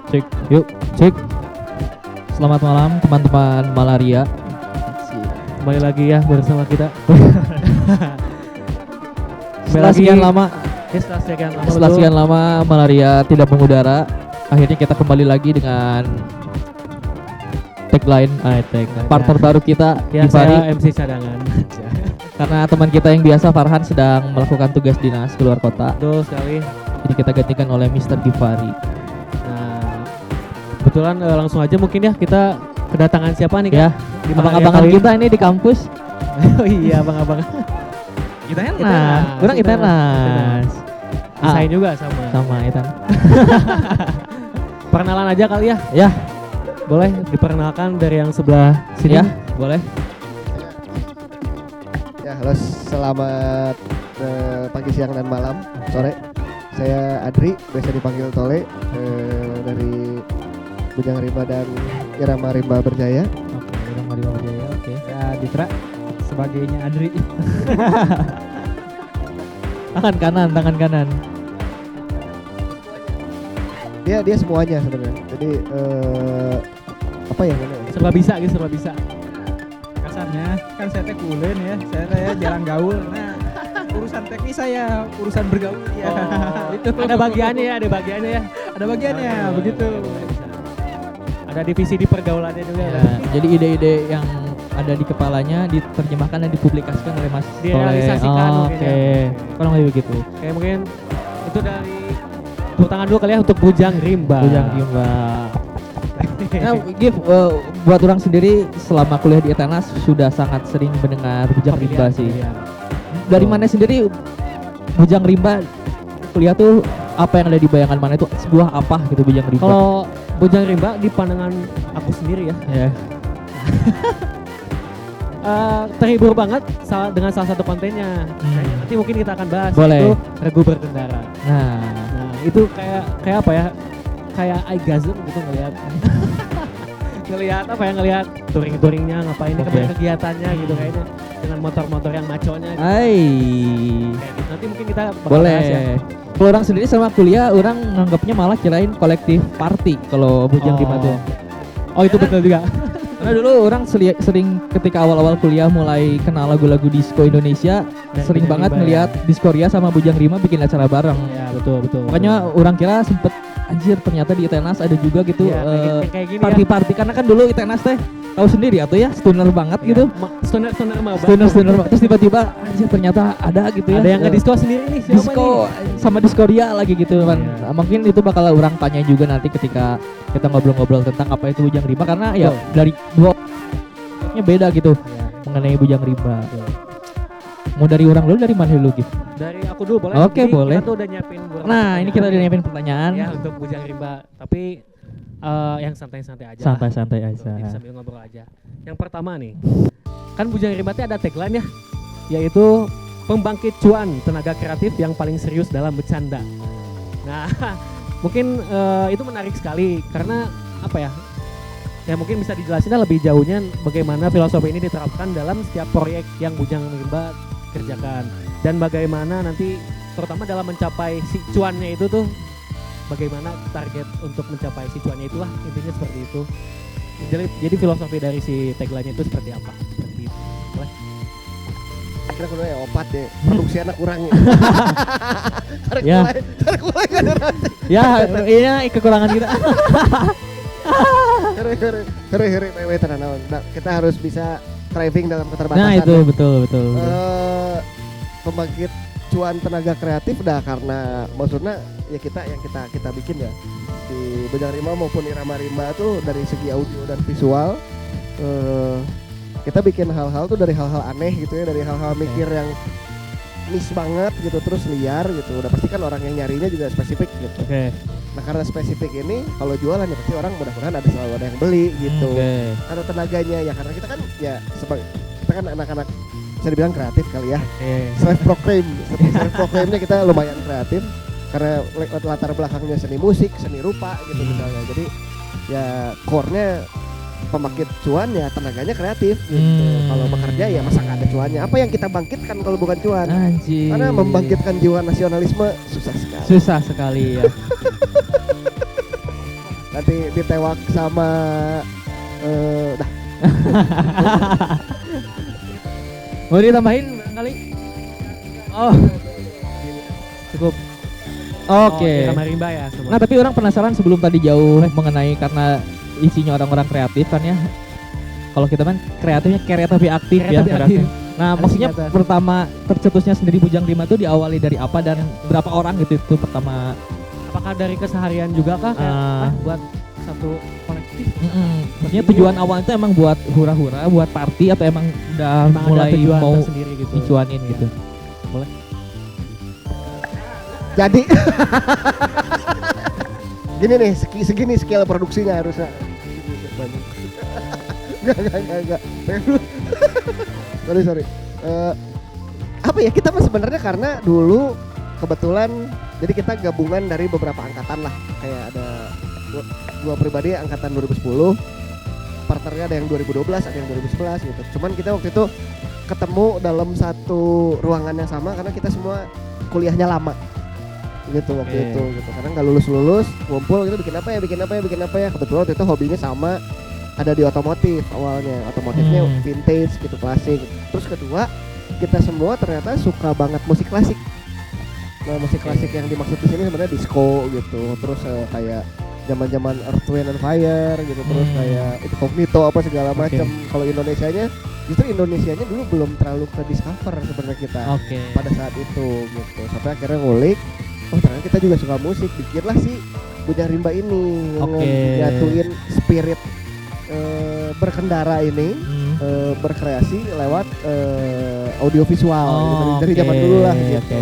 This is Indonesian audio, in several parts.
Cek, yuk, cek. Selamat malam teman-teman malaria. Kembali lagi ya bersama kita. Setelah sekian lama, Setelah sekian lama malaria tidak mengudara, akhirnya kita kembali lagi dengan tagline, partner baru kita, ya, Givari. saya MC cadangan. Karena teman kita yang biasa Farhan sedang melakukan tugas dinas keluar kota, Betul sekali. jadi kita gantikan oleh Mr. Givari. Nah, kebetulan langsung aja mungkin ya kita kedatangan siapa nih Ya, Kak? Di malaria abang-abangan kali ini? kita ini di kampus. Oh iya, abang-abang. Kita Itenas. orang Itenas. Saya juga sama. Sama Itan. Perkenalan aja kali ya. Ya, Boleh diperkenalkan dari yang sebelah sini. ya, boleh. Ya, halo, selamat pagi, siang, dan malam, sore. Saya Adri, biasa dipanggil Tole, dari Bujang Rimba dan Irama Rimba Berjaya. Oke, udah mau Jaya. Oke. Ya, Ditra sebagainya Adri. Tangan kanan. Dia semuanya sebenarnya. Jadi apa ya namanya? Serba bisa gitu, serba bisa. Kasarnya kan saya teh kulen ya, saya teh ya jarang gaul. Nah, urusan teknis saya, urusan bergaul ya. Itu Ada bagiannya ya, ada bagiannya ya. Ada bagiannya, begitu. Ada divisi di pergaulannya juga. Ya, kan? jadi ide-ide yang ada di kepalanya diterjemahkan dan dipublikasikan oleh Mas Tole. Direalisasikan mungkin Oke, ya. kurang lebih begitu. Kayak mungkin itu dari tepuk tangan dulu kali ya untuk Bujang Rimba. Bujang Rimba. Nah, Gif, buat orang sendiri selama kuliah di Itenas sudah sangat sering mendengar Bujang Rimba sih. Dari mana sendiri Bujang Rimba kuliah tuh apa yang ada di bayangan mana itu sebuah apa gitu Bujang Rimba? Kalau Bujang Rimba di pandangan aku sendiri ya, Ya. terhibur banget dengan salah satu kontennya. Nanti mungkin kita akan bahas. Boleh. Itu regu berkendara. Nah, Nah itu kayak apa ya? Kayak orgasm gitu ngelihat. ngelihat apa ya? Ngelihat touringnya ngapain Oke. kemarin kegiatannya gitu kayaknya dengan motor-motor yang maconya. Gitu. hai. Kayak gitu. Nanti mungkin kita bakal Boleh. bahas ya. Kalau orang sendiri sama kuliah, orang nganggapnya malah kirain kolektif party kalau Bujang Rimba tuh. Oh itu betul juga. Karena dulu orang sering ketika awal-awal kuliah mulai kenal lagu-lagu disco Indonesia, Dan sering Bujang banget Rimba ngeliat Diskoria sama Bujang Rimba bikin acara bareng. Ya betul. Makanya orang kira sempet anjir ternyata di Itenas ada juga gitu Ya, kayak gini party-party karena kan dulu Itenas teh tahu sendiri atau ya stoner banget ya. gitu. Stoner mah. Stoner terus tiba-tiba anjir ternyata ada gitu ya. Ada yang ngedisco sendiri nih siapa Disco nih? sama Diskoria lagi gitu kan. Iya. Nah, mungkin itu bakal orang tanya juga nanti ketika kita ngobrol-ngobrol tentang apa itu Bujang Rimba karena ya Betul. dari dua beda gitu Ya. mengenai Bujang Rimba. Mau dari orang dulu dari mana dulu gitu? Dari aku dulu boleh? Oke, Jadi boleh. Kita tuh udah nyiapin beberapa Nah, ini pertanyaan kita udah nyiapin pertanyaan. ya untuk Bujang Rimba, tapi yang santai-santai aja. Santai-santai lah. aja. Jadi sambil ngobrol aja. Yang pertama nih, kan Bujang Rimba itu ada tagline ya, yaitu pembangkit cuan tenaga kreatif yang paling serius dalam bercanda. Nah, mungkin itu menarik sekali karena apa ya? Ya mungkin bisa dijelasin lebih jauhnya bagaimana filosofi ini diterapkan dalam setiap proyek yang Bujang Rimba kerjakan dan bagaimana nanti terutama dalam mencapai si cuannya itu tuh bagaimana target untuk mencapai si cuannya itulah intinya seperti itu. Jadi filosofi dari si tagline itu seperti apa? Seperti itu. Boleh? Kira kudu ya opat deh. Produksi anak kurang. Tarik Ya. mulai kan ada. Ya, ini kekurangan kita. Hore tenan naon. Nah, kita harus bisa thriving dalam keterbatasan. Nah, itu ya. betul. Pembangkit cuan tenaga kreatif dah karena maksudnya ya kita bikin ya di Bujang Rimba maupun Irama Rimba tuh dari segi audio dan visual kita bikin hal-hal tuh dari hal-hal aneh gitu ya, dari hal-hal mikir yang niche banget gitu terus liar gitu. Udah pasti kan orang yang nyarinya juga spesifik gitu. Oke. Nah karena spesifik ini kalau jualan ya pasti orang mudah-mudahan selalu ada yang beli gitu. Oke. Ada tenaganya ya karena kita kan ya kita kan anak-anak bisa dibilang kreatif kali ya. Self proclaimnya kita lumayan kreatif karena latar belakangnya seni musik, seni rupa gitu misalnya. Jadi ya core-nya pembangkit cuan ya tenaganya kreatif gitu. Kalau bekerja ya masa nggak ada cuannya. Apa yang kita bangkitkan kalau bukan cuan? Anjir. Karena membangkitkan jiwa nasionalisme susah sekali. Susah sekali ya. Dan nanti ditewak sama dah. Mau ditambahin kali? Oh, cukup. Oke. Irama rimba ya semua. Nah tapi orang penasaran sebelum tadi jauh mengenai karena isinya orang-orang kreatif kan ya. Kalau kita kan kreatifnya karya tapi aktif ya. Kreatif. Nah Harus maksudnya nyata. pertama tercetusnya sendiri Bujang Rima itu diawali dari apa dan berapa orang gitu itu pertama. Apakah dari keseharian juga kah kayak Ah. buat satu kolektif? Maksudnya tujuan awal itu emang buat hura-hura, buat party atau emang udah Emang ada mulai tujuan mau tersendiri gitu. dicuanin gitu. Jadi gini nih, segini scale produksinya harusnya. Enggak. sorry. Apa ya, kita mah sebenarnya karena dulu kebetulan jadi kita gabungan dari beberapa angkatan lah. Kayak ada gua pribadi angkatan 2010, partnernya ada yang 2012, ada yang 2011 gitu. Cuman kita waktu itu ketemu dalam satu ruangan yang sama karena kita semua kuliahnya lama gitu waktu itu gitu. Karena nggak lulus ngumpul gitu, bikin apa ya. Kebetulan waktu itu hobinya sama, ada di otomotif awalnya. Otomotifnya vintage gitu, klasik. Terus kedua, kita semua ternyata suka banget musik klasik. Nah, musik klasik yang dimaksud di sini sebenarnya disco gitu. Terus kayak zaman-zaman Earth, Wind and Fire gitu. Terus kayak Incognito apa segala macam. Kalau Indonesianya, justru Indonesianya dulu belum terlalu ke discover sebenarnya kita pada saat itu gitu. Sampai akhirnya ngulik, oh ternyata kita juga suka musik. Bikinlah si Bujang Rimba ini, nyatuin spirit berkendara ini, berkreasi lewat audiovisual dari zaman dulu lah gitu.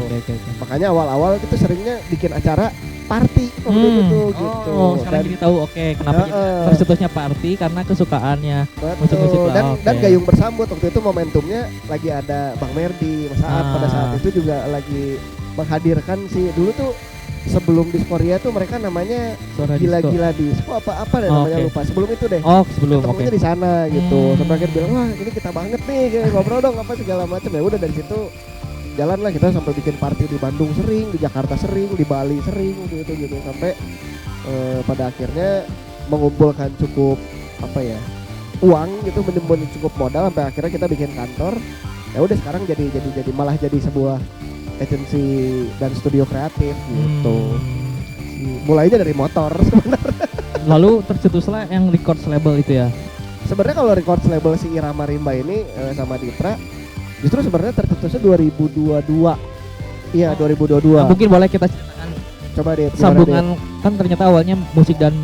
Makanya awal-awal itu seringnya bikin acara party waktu itu gitu. Sekarang jadi tahu kenapa tercetusnya party karena kesukaannya musik-musik lah. Dan gayung bersambut waktu itu momentumnya lagi ada Bang Merdi pada saat itu juga lagi menghadirkan si dulu tuh sebelum Diskoria tuh mereka namanya Gila-Gila Disco apa deh namanya lupa. Sebelum itu deh. Sebelum. Ketemunya di sana gitu. Sampai akhirnya bilang, wah ini kita banget nih, kayak ngobrol dong apa segala macam. Ya udah dari situ jalan lah kita sampai bikin party di Bandung sering, di Jakarta sering, di Bali sering gitu sampai pada akhirnya mengumpulkan cukup uang gitu, bener-bener cukup modal sampai akhirnya kita bikin kantor. Ya udah sekarang jadi malah jadi sebuah agensi dan studio kreatif gitu. Mulainya dari motor sebenarnya. Lalu tercetuslah yang records label itu ya. Sebenarnya kalau records label si Irama Rimba ini sama Ditra justru sebenarnya tercetusnya 2022. Iya, 2022. Nah, mungkin boleh kita ceritakan coba deh sambungan kan ternyata awalnya musik dan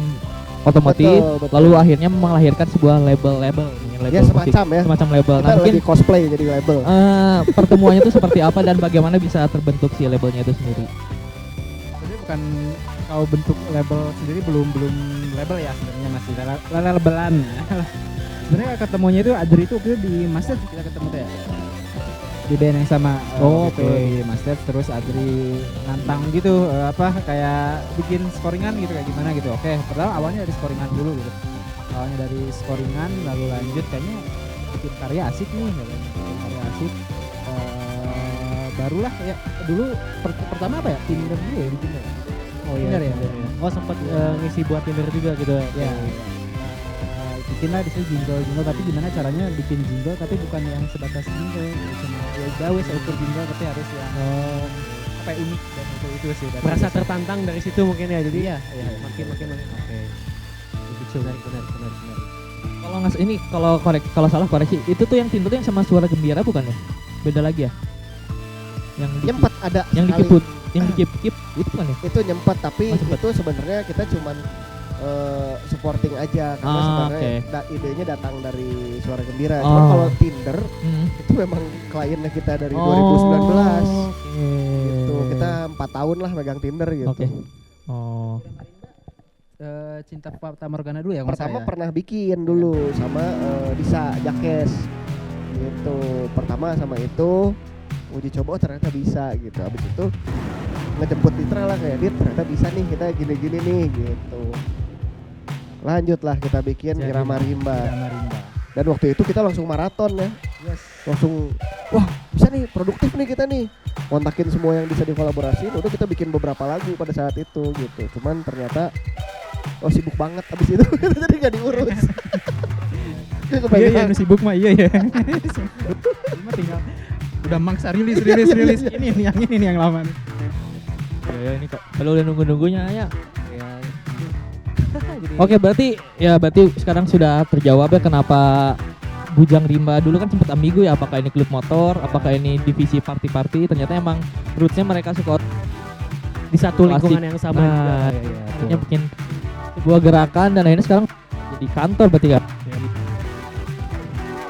otomotif, betul. Lalu akhirnya melahirkan sebuah label ya semacam label. Kita mungkin lagi cosplay jadi label. Pertemuannya itu seperti apa dan bagaimana bisa terbentuk si labelnya itu sendiri? Jadi bukan kalau bentuk label sendiri belum label ya, sebenarnya masih labelan. Sebenarnya ketemunya itu Adri itu waktu di Master kita ketemu tuh ya. Di band yang sama gitu, di Master. Terus Adri nantang gitu kayak bikin scoringan gitu kayak gimana gitu. Oke, pertama awalnya dari scoringan dulu gitu. Awalnya dari scoringan lalu lanjut kayaknya bikin karya asik nih, bikin karya asik. Barulah ya dulu pertama apa ya? Tinder dulu ya bikin ya. Oh iya. Tinder ya. Oh sempat ngisi buat Tinder juga gitu ya. Bikinlah di sini jingle tapi gimana caranya bikin jingle tapi bukan yang sebatas jingle, cuma ya gawe seukur jingle tapi harus yang unik dan itu sih. Merasa tertantang dari situ mungkin ya, jadi ya makin. Oke. Itu benar. Kalau nggak ini kalau salah koreksi itu tuh yang Tinder tuh yang sama Suara Gembira bukan ya? Beda lagi ya? Yang nyempet ada yang dikiput, yang dikip itu bukan ya? Itu nyempet tapi itu sebenarnya kita cuman supporting aja karena sebenarnya idenya datang dari Suara Gembira. Cuma kalau Tinder itu memang kliennya kita dari 2019. Gitu. Kita 4 tahun lah megang Tinder gitu. Cinta Fata Morgana dulu ya. Pertama pernah bikin dulu sama Disa Jakes gitu. Pertama sama itu uji coba ternyata bisa gitu. Abis itu ngejemput Ditra lah kayak Dit ternyata bisa nih kita gini-gini nih gitu. Lanjutlah kita bikin Irama Rimba. Dan waktu itu kita langsung maraton ya. Langsung wah bisa nih produktif nih kita nih. Kontakin semua yang bisa dikolaborasiin, udah kita bikin beberapa lagu pada saat itu gitu. Cuman ternyata oh sibuk banget abis itu jadi nggak diurus. Iya, sibuk mah iya ya. Cuma tinggal udah maksa rilis ini yang lama nih. Ya ini kok. Kalau udah nunggu-nunggunya ya. Ya. Oke, berarti sekarang sudah terjawab ya kenapa Bujang Rimba dulu kan sempat ambigu ya, apakah ini klub motor, apakah ini divisi party-party. Ternyata emang rootsnya mereka suka Di satu lingkungan Klasik. yang sama juga. Nah, Ya, akhirnya bikin sebuah gerakan dan akhirnya sekarang jadi kantor berarti kan.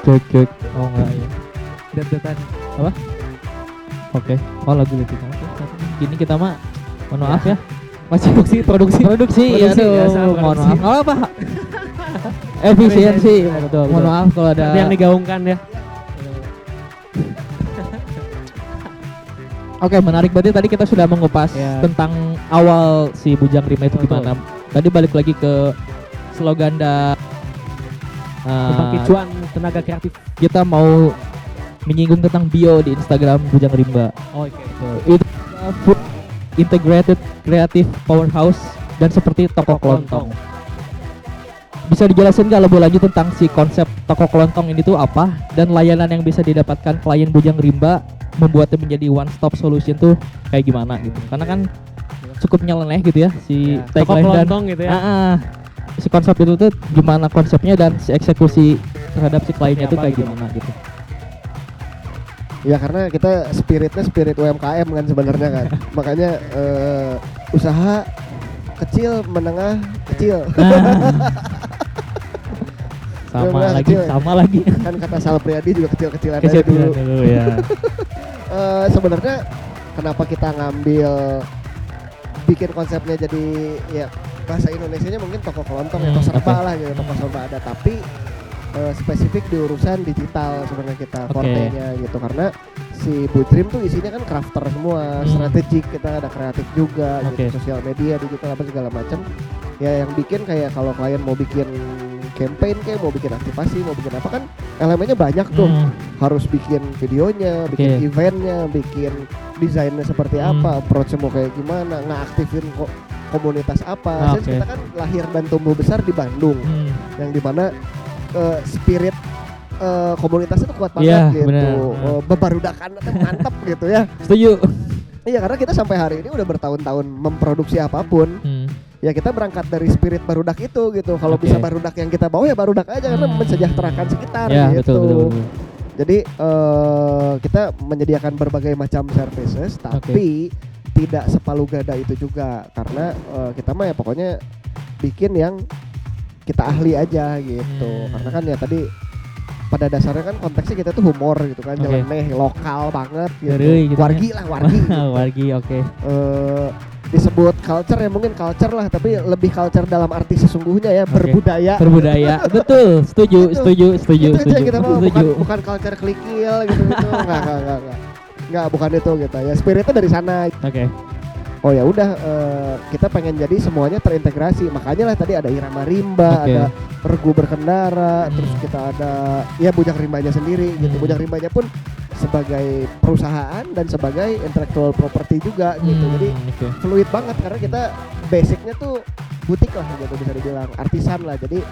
Cek. Oh enggak ya. Det-detan. Oke. Oh lagu itu. Gini kita mah mohon maaf ya. Masih produksi ya Produksi, tuh. ya, sama Mohon produksi. maaf. Kalau apa? Efisiensi. Betul. Mohon maaf kalau ada Yang digaungkan ya. Oke, menarik berarti tadi kita sudah mengupas Ya. tentang awal si Bujang Rimba itu Betul. gimana. Tadi balik lagi ke slogan Pembangkit cuan tenaga kreatif. kita mau menyinggung tentang bio di Instagram Bujang Rimba. Oh, oke. Betul. Itu food integrated creative powerhouse dan seperti toko kelontong. Bisa dijelasin nggak lebih lanjut tentang si konsep toko kelontong ini tuh apa dan layanan yang bisa didapatkan klien Bujang Rimba membuatnya menjadi one stop solution tuh kayak gimana gitu? Karena kan cukup nyeleneh gitu ya si Ya, toko tagline dan kelontong gitu ya. si konsep itu tuh gimana konsepnya dan si eksekusi terhadap si kliennya Seperti tuh apa kayak gitu? gimana gitu. Ya karena kita spiritnya spirit UMKM kan sebenarnya kan. Makanya usaha kecil, menengah, kecil. Bener-bener kecil ya. Sama lagi. Kan kata Sal Priadi juga kecil-kecilan aja Kecil dulu. dulu ya. Sebenarnya kenapa kita ngambil bikin konsepnya jadi ya bahasa Indonesianya mungkin toko kelontong atau serba oke. lah gitu, toko serba ada, tapi spesifik di urusan digital sebenarnya kita Oke. forte-nya gitu, karena si Butrim tuh isinya kan crafter semua, strategik, kita ada kreatif juga Oke. gitu, sosial media, digital apa segala macam. Ya yang bikin kayak kalau klien mau bikin campaign kayak mau bikin aktivasi, mau bikin apa kan elemennya banyak tuh. Harus bikin videonya, bikin Oke. eventnya, bikin desainnya seperti apa, approach mau kayak gimana, ngaktifin komunitas apa. Oke. Kita kan lahir dan tumbuh besar di Bandung, yang dimana spirit komunitasnya tuh kuat banget Iya, gitu. bener. Bebarudakan tuh mantap gitu ya. Setuju. Iya karena kita sampai hari ini udah bertahun-tahun memproduksi apapun. Ya kita berangkat dari spirit barudak itu gitu. Kalau Oke. bisa barudak yang kita bawa ya barudak aja karena mensejahterakan sekitar Ya, gitu. betul. Jadi kita menyediakan berbagai macam services, tapi tidak sepalu gada itu juga karena kita mah ya pokoknya bikin yang kita ahli aja gitu. Karena kan ya tadi pada dasarnya kan konteksnya kita tuh humor gitu kan, Oke. nyeleneh, lokal banget gitu. Ngeri gitu Wargi lah, wargi. gitu. Wargi, oke. Disebut culture ya mungkin culture lah, tapi lebih culture dalam arti sesungguhnya ya, Oke. berbudaya. Berbudaya. Betul, setuju. Itu aja kita mau Setuju. bukan culture klikil gitu enggak bukan itu gitu ya, spiritnya dari sana. Oke. Oh ya udah, kita pengen jadi semuanya terintegrasi, makanya lah tadi ada Irama Rimba, Oke. ada Regu Berkendara, terus kita ada ya Bujang Rimbanya sendiri gitu. Bujang Rimbanya pun sebagai perusahaan dan sebagai intellectual property juga gitu, jadi oke. fluid banget karena kita basicnya tuh butik lah gitu, bisa dibilang artisan lah, jadi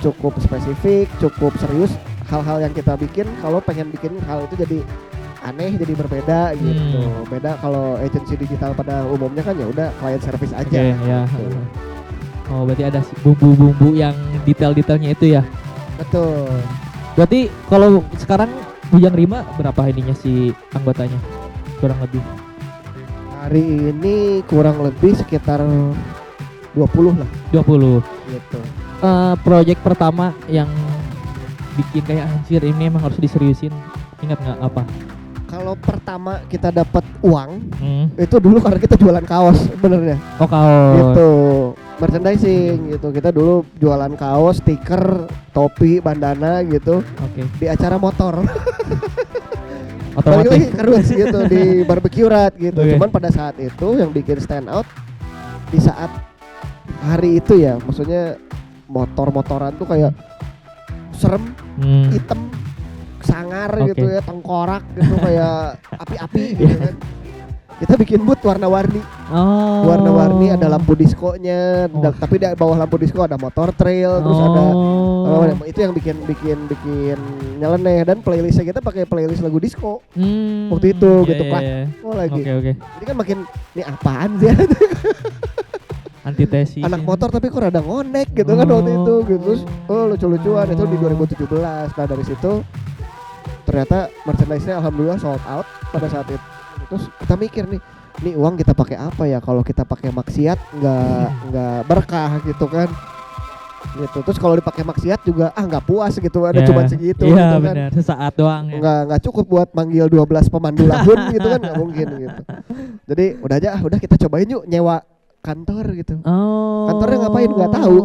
cukup spesifik, cukup serius hal-hal yang kita bikin. Kalau pengen bikin hal itu jadi aneh, jadi berbeda gitu. Beda kalau agensi digital pada umumnya kan ya udah client service aja. Oke, ya. gitu. Oh, berarti ada bumbu-bumbu yang detail-detailnya itu ya. Betul. Berarti kalau sekarang Bujang Rimba berapa ininya si anggotanya? Kurang lebih. Hari ini kurang lebih sekitar 20 lah 20. gitu. Project pertama yang bikin kayak anjir ini emang harus diseriusin. Ingat nggak apa? Kalau pertama kita dapat uang Hmm. itu dulu karena kita jualan kaos sebenarnya. Oh, kaos. Gitu, merchandising gitu. Kita dulu jualan kaos, stiker, topi, bandana gitu Oke. di acara motor. Otomatis. Balik lagi ke roots gitu di barbecue rat gitu. Oke. Cuman pada saat itu yang bikin stand out di saat hari itu ya, maksudnya motor-motoran tuh kayak serem, hitam, sangar Oke. gitu ya, tengkorak gitu kayak api-api gitu kan. kita bikin booth warna-warni. Oh. Warna-warni, ada lampu diskonya, tapi di bawah lampu disko ada motor trail, terus ada itu yang bikin nyeleneh, dan playlistnya kita pakai playlist lagu disco. Waktu itu gitu kan. Lagi. Oke. Jadi kan makin ini apaan sih? Antitesis. Anak motor tapi kok rada ngonek gitu kan waktu itu gitu. Terus lucu-lucuan itu di 2017. Nah dari situ ternyata merchandise-nya alhamdulillah sold out pada saat itu. Terus kita mikir nih uang kita pakai apa ya? Kalau kita pakai maksiat nggak berkah gitu kan. Gitu. Terus kalau dipakai maksiat juga nggak puas gitu, ada cuma segitu gitu kan. Benar, sesaat doang ya. Nggak cukup buat manggil 12 pemandu lagun gitu kan, nggak mungkin gitu. Jadi udah kita cobain yuk nyewa kantor gitu. Kantornya ngapain nggak tahu.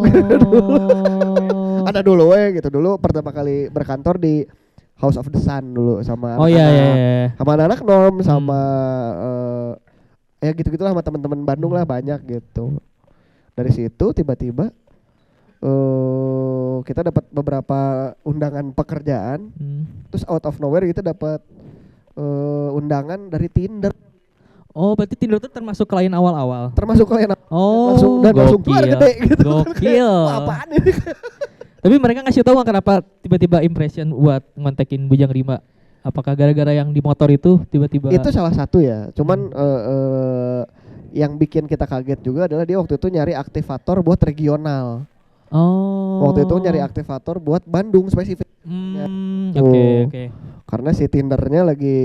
Ada dulu gitu. Dulu pertama kali berkantor di House of the Sun dulu sama sama anak-anak norm sama ya gitu-gitulah sama teman-teman Bandung lah banyak gitu. Dari situ tiba-tiba kita dapat beberapa undangan pekerjaan. Terus out of nowhere kita dapat undangan dari Tinder. Oh, berarti Tinder itu termasuk klien awal-awal. Termasuk klien langsung keluar gede gitu. Gokil. Apaan ini? Tapi mereka ngasih tahu kenapa tiba-tiba impression buat ngontekin Bujang Rimba? Apakah gara-gara yang di motor itu tiba-tiba? Itu salah satu ya. Cuman yang bikin kita kaget juga adalah dia waktu itu nyari aktivator buat regional. Waktu itu nyari aktivator buat Bandung spesifik. Oke. Karena si Tindernya lagi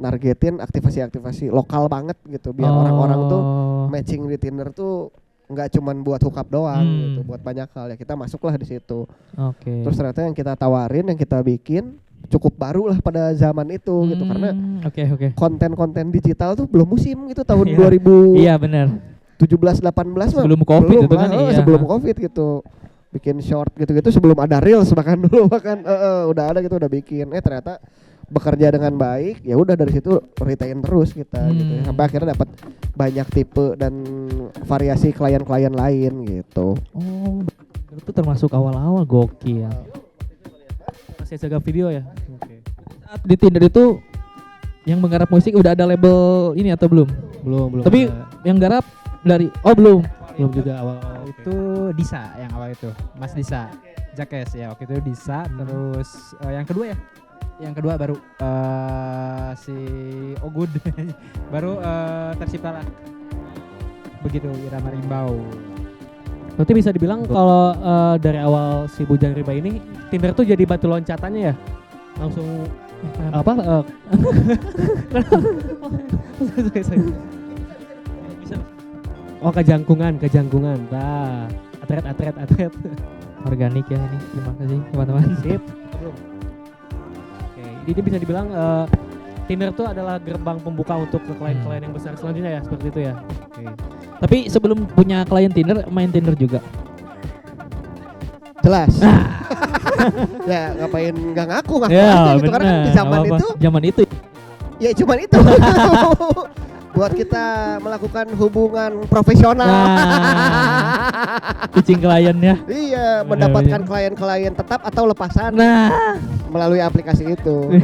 nargetin aktivasi-aktivasi lokal banget gitu, biar orang-orang tuh matching di Tinder tuh nggak cuman buat hookup doang gitu, buat banyak hal ya, kita masuklah di situ. Terus ternyata yang kita tawarin, yang kita bikin cukup baru lah pada zaman itu gitu, karena konten-konten digital tuh belum musim gitu tahun 2000. Iya benar. 17-18 sebelum Covid itu kan sebelum Covid gitu. Bikin short gitu-gitu sebelum ada reels bahkan udah ada gitu, udah bikin. Ternyata bekerja dengan baik, ya udah dari situ retain terus kita gitu ya. Sampai akhirnya dapat banyak tipe dan variasi klien-klien lain gitu. Itu termasuk awal-awal, gokil. Masih jaga video ya. Saat di Tinder itu yang menggarap musik udah ada label ini atau belum? Belum. Tapi yang garap dari belum juga awal itu Disa yang awal itu, Mas Disa Jakes ya, waktu itu Disa. Terus yang kedua baru si Ogud baru tercipta lah begitu Irama Rimbau. Berarti bisa dibilang kalau dari awal si Bujang Rimba ini Tinder tuh jadi batu loncatannya ya, langsung kejangkungan. Atret. Organik ya ini. Terima kasih teman-teman. Sip. Oke, jadi bisa dibilang Tinder tuh adalah gerbang pembuka untuk ke klien-klien yang besar selanjutnya ya, seperti itu ya. Oke. Tapi sebelum punya klien Tinder, main Tinder juga. Jelas. Ya ngapain nggak ngaku ya, aja gitu, karena kan di zaman itu ya cuman itu buat kita melakukan hubungan profesional. Pitching kliennya. Iya, mendapatkan klien-klien tetap atau lepasan melalui aplikasi itu.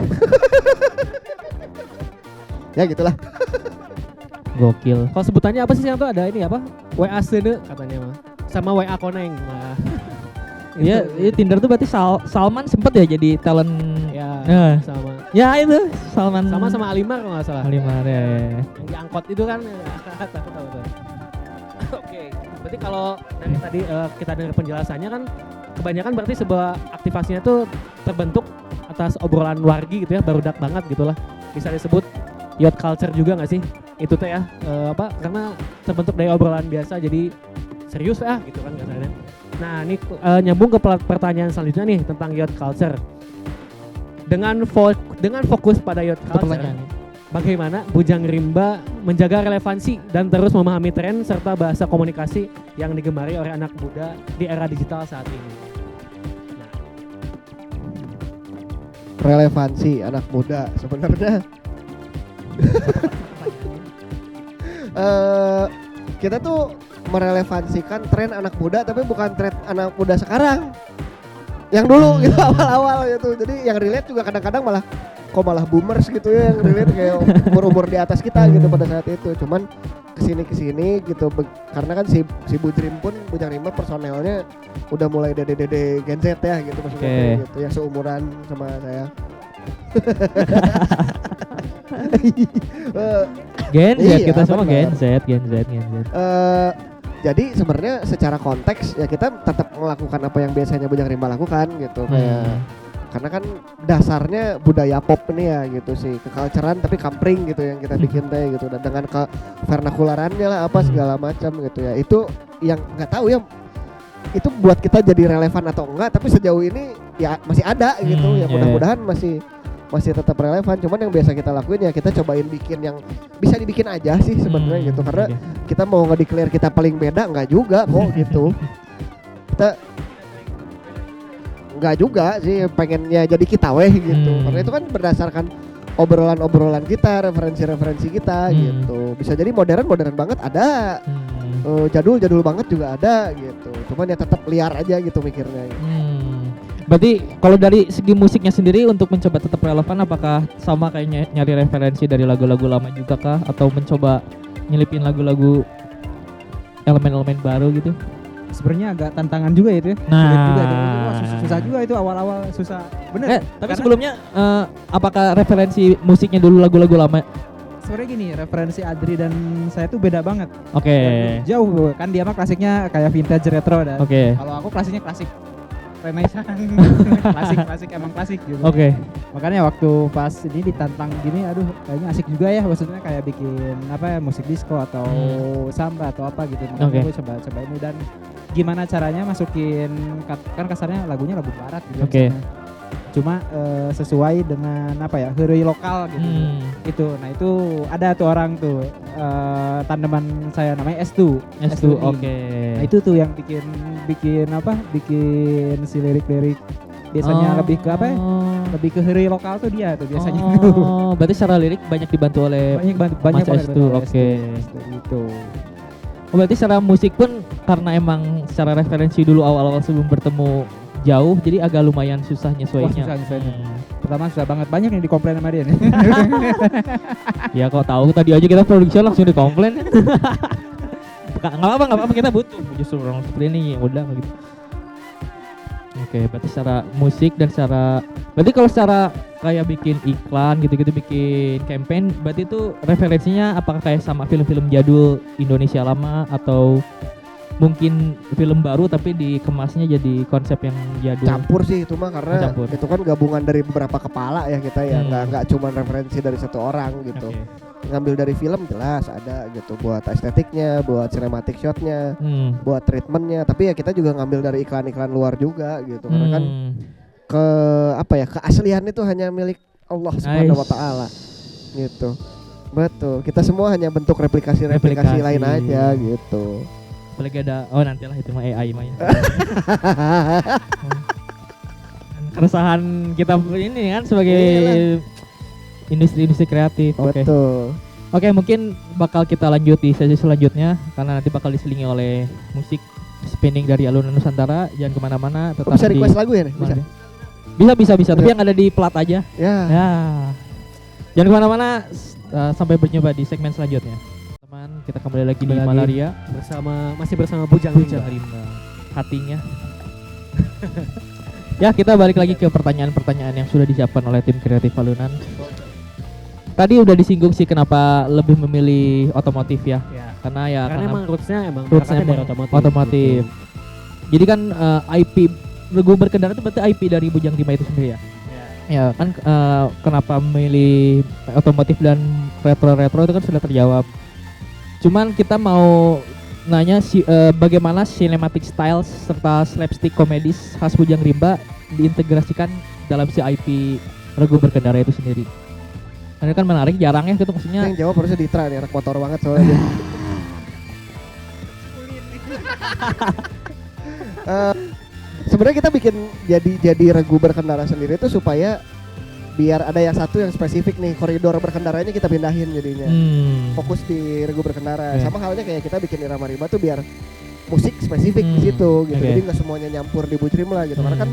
Ya gitulah. Gokil. Kalau sebutannya apa sih yang tuh ada ini apa? WA Sene katanya mah. Sama WA Koneng. Iya, Tinder tuh berarti Salman sempet ya jadi talent. Ya, sama. Ya itu Salman. Sama Alimar kalau nggak salah. Alimar ya. Yang diangkot itu kan. Tahu. Oke. Berarti kalau dari tadi kita dengar penjelasannya kan kebanyakan berarti sebuah aktivasinya tuh terbentuk atas obrolan wargi gitu ya, barudak banget gitulah. Bisa disebut yacht culture juga nggak sih? Itu teh ya karena terbentuk dari obrolan biasa jadi serius gitu kan katanya. Nah ini nyambung ke pertanyaan selanjutnya nih tentang yacht culture. Dengan fokus pada yacht culture, bagaimana Bujang Rimba menjaga relevansi dan terus memahami tren serta bahasa komunikasi yang digemari oleh anak muda di era digital saat ini? Relevansi anak muda sebenarnya. Kita tuh merelevansikan tren anak muda, tapi bukan tren anak muda sekarang. Yang dulu gitu awal-awal gitu. Jadi yang relate juga kadang-kadang malah kok malah boomers gitu ya yang relate kayak umur di atas kita gitu pada saat itu. Cuman kesini gitu karena kan si Bujang Rimba personelnya udah mulai dede Gen Z ya gitu maksudnya gitu yang seumuran sama saya. Gen Z iya, kita semua benar. Gen Z. Jadi sebenarnya secara konteks ya kita tetap melakukan apa yang biasanya Bujang Rimba lakukan gitu kayak karena kan dasarnya budaya pop ini ya gitu sih keculturean tapi kampring gitu yang kita bikin teh gitu dan dengan ke vernakularannya lah apa segala macam gitu ya itu yang nggak tahu ya itu buat kita jadi relevan atau enggak tapi sejauh ini ya masih ada gitu ya mudah-mudahan masih tetap relevan cuman yang biasa kita lakuin ya kita cobain bikin yang bisa dibikin aja sih sebenarnya gitu karena kita mau nge-declare kita paling beda enggak juga kok gitu kita enggak juga sih pengennya jadi kita gitu karena itu kan berdasarkan obrolan kita referensi kita gitu bisa jadi modern banget ada jadul banget juga ada gitu cuman ya tetap liar aja gitu mikirnya Berarti kalau dari segi musiknya sendiri untuk mencoba tetap relevan apakah sama kayak nyari referensi dari lagu-lagu lama juga kah atau mencoba nyelipin lagu-lagu elemen-elemen baru gitu? Sebenarnya agak tantangan juga itu ya. Nah, sulit juga itu. Susah juga itu awal-awal susah. Bener. Tapi sebelumnya apakah referensi musiknya dulu lagu-lagu lama? Sebenarnya gini, referensi Adri dan saya tuh beda banget. Oke. Jauh kan dia mah klasiknya kayak vintage retro dan kalau aku klasiknya klasik Renaissance. klasik emang klasik gitu. Oke. Makanya waktu pas ini ditantang gini aduh kayaknya asik juga ya maksudnya kayak bikin apa ya musik disco atau samba atau apa gitu. Makanya gue coba ini dan gimana caranya masukin kan kasarnya lagunya lagu barat gitu. Cuma sesuai dengan apa ya heureuy lokal gitu. Itu. Nah itu ada tuh orang tuh tandeman saya namanya S2. Oke. Nah itu tuh yang bikin si lirik-lirik biasanya lebih ke apa ya? Lebih ke heureuy lokal tuh dia tuh biasanya. Berarti secara lirik banyak dibantu oleh banyak Mas S2. Oke. Gitu. Berarti secara musik pun karena emang secara referensi dulu awal-awal sebelum bertemu jauh jadi agak lumayan susah nyesuainya. Pertama susah banget, banyak yang dikomplain sama dia nih. Ya kok tahu tadi aja kita produksi langsung dikomplain. Enggak apa-apa kita butuh justru orang seperti ini udah gitu. Oke, berarti secara musik dan berarti kalau secara kayak bikin iklan gitu-gitu bikin campaign berarti itu referensinya apakah kayak sama film-film jadul Indonesia lama atau mungkin film baru tapi dikemasnya jadi konsep yang jadul. Campur sih itu mah karena itu kan gabungan dari beberapa kepala ya kita ya nggak cuma referensi dari satu orang gitu. Ngambil dari film jelas ada gitu buat estetiknya, buat cinematic shotnya, buat treatmentnya. Tapi ya kita juga ngambil dari iklan-iklan luar juga gitu karena kan keaslian itu hanya milik Allah Subhanahu Wa Taala gitu. Betul. Kita semua hanya bentuk replikasi lain aja gitu. Apalagi ada nantilah itu mah AI mah. Keresahan kita ini kan sebagai industri kreatif. Betul. Oke, mungkin bakal kita lanjut di sesi selanjutnya karena nanti bakal diselingi oleh musik spinning dari Alunan Nusantara. Jangan kemana-mana, tetap bisa request lagu ya nih? Bisa. Tapi yang ada di plat aja. Ya. Jangan kemana-mana, sampai berjumpa di segmen selanjutnya. Teman, kita kembali lagi di Malaria masih bersama Bujang Rimba. Hatinya. Ya, kita balik lagi ke pertanyaan-pertanyaan yang sudah disiapkan oleh tim kreatif Alunan. Tadi udah disinggung sih kenapa lebih memilih otomotif ya. Karena emang rootsnya dari otomotif. Jadi kan IP Regu Berkendara itu berarti IP dari Bujang Rimba itu sendiri ya. Ya kan kenapa memilih otomotif dan retro itu kan sudah terjawab. Cuman kita mau nanya bagaimana cinematic style serta slapstick komedis khas Bujang Rimba diintegrasikan dalam si IP Regu Berkendara itu sendiri. Karena kan menarik, jarang ya gitu maksudnya. Yang jawab harusnya Ditra nih, anak motor banget soalnya. Sebenarnya kita bikin jadi Regu Berkendara sendiri itu supaya biar ada yang satu yang spesifik nih, koridor berkendaranya kita pindahin jadinya. Fokus di Regu Berkendara. Sama halnya kayak kita bikin Irama Rimba tuh biar musik spesifik di situ gitu. Jadi nggak semuanya nyampur di Bujrim lah gitu. Karena kan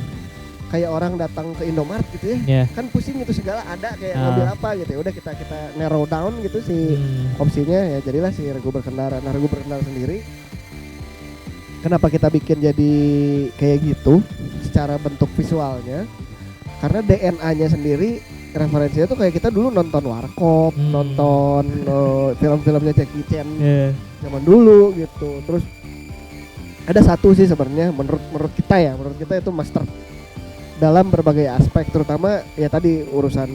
kayak orang datang ke Indomaret gitu ya. Yeah. Kan pusing itu segala ada kayak Ah. ngambil apa gitu. Ya udah kita narrow down gitu si opsinya ya, jadilah si Regu Berkendara. Nah, Regu Berkendara sendiri kenapa kita bikin jadi kayak gitu secara bentuk visualnya? Karena DNA-nya sendiri referensinya tuh kayak kita dulu nonton Warkop, nonton film-filmnya Jackie Chan zaman dulu gitu. Terus ada satu sih sebenarnya menurut kita itu master dalam berbagai aspek, terutama ya tadi urusan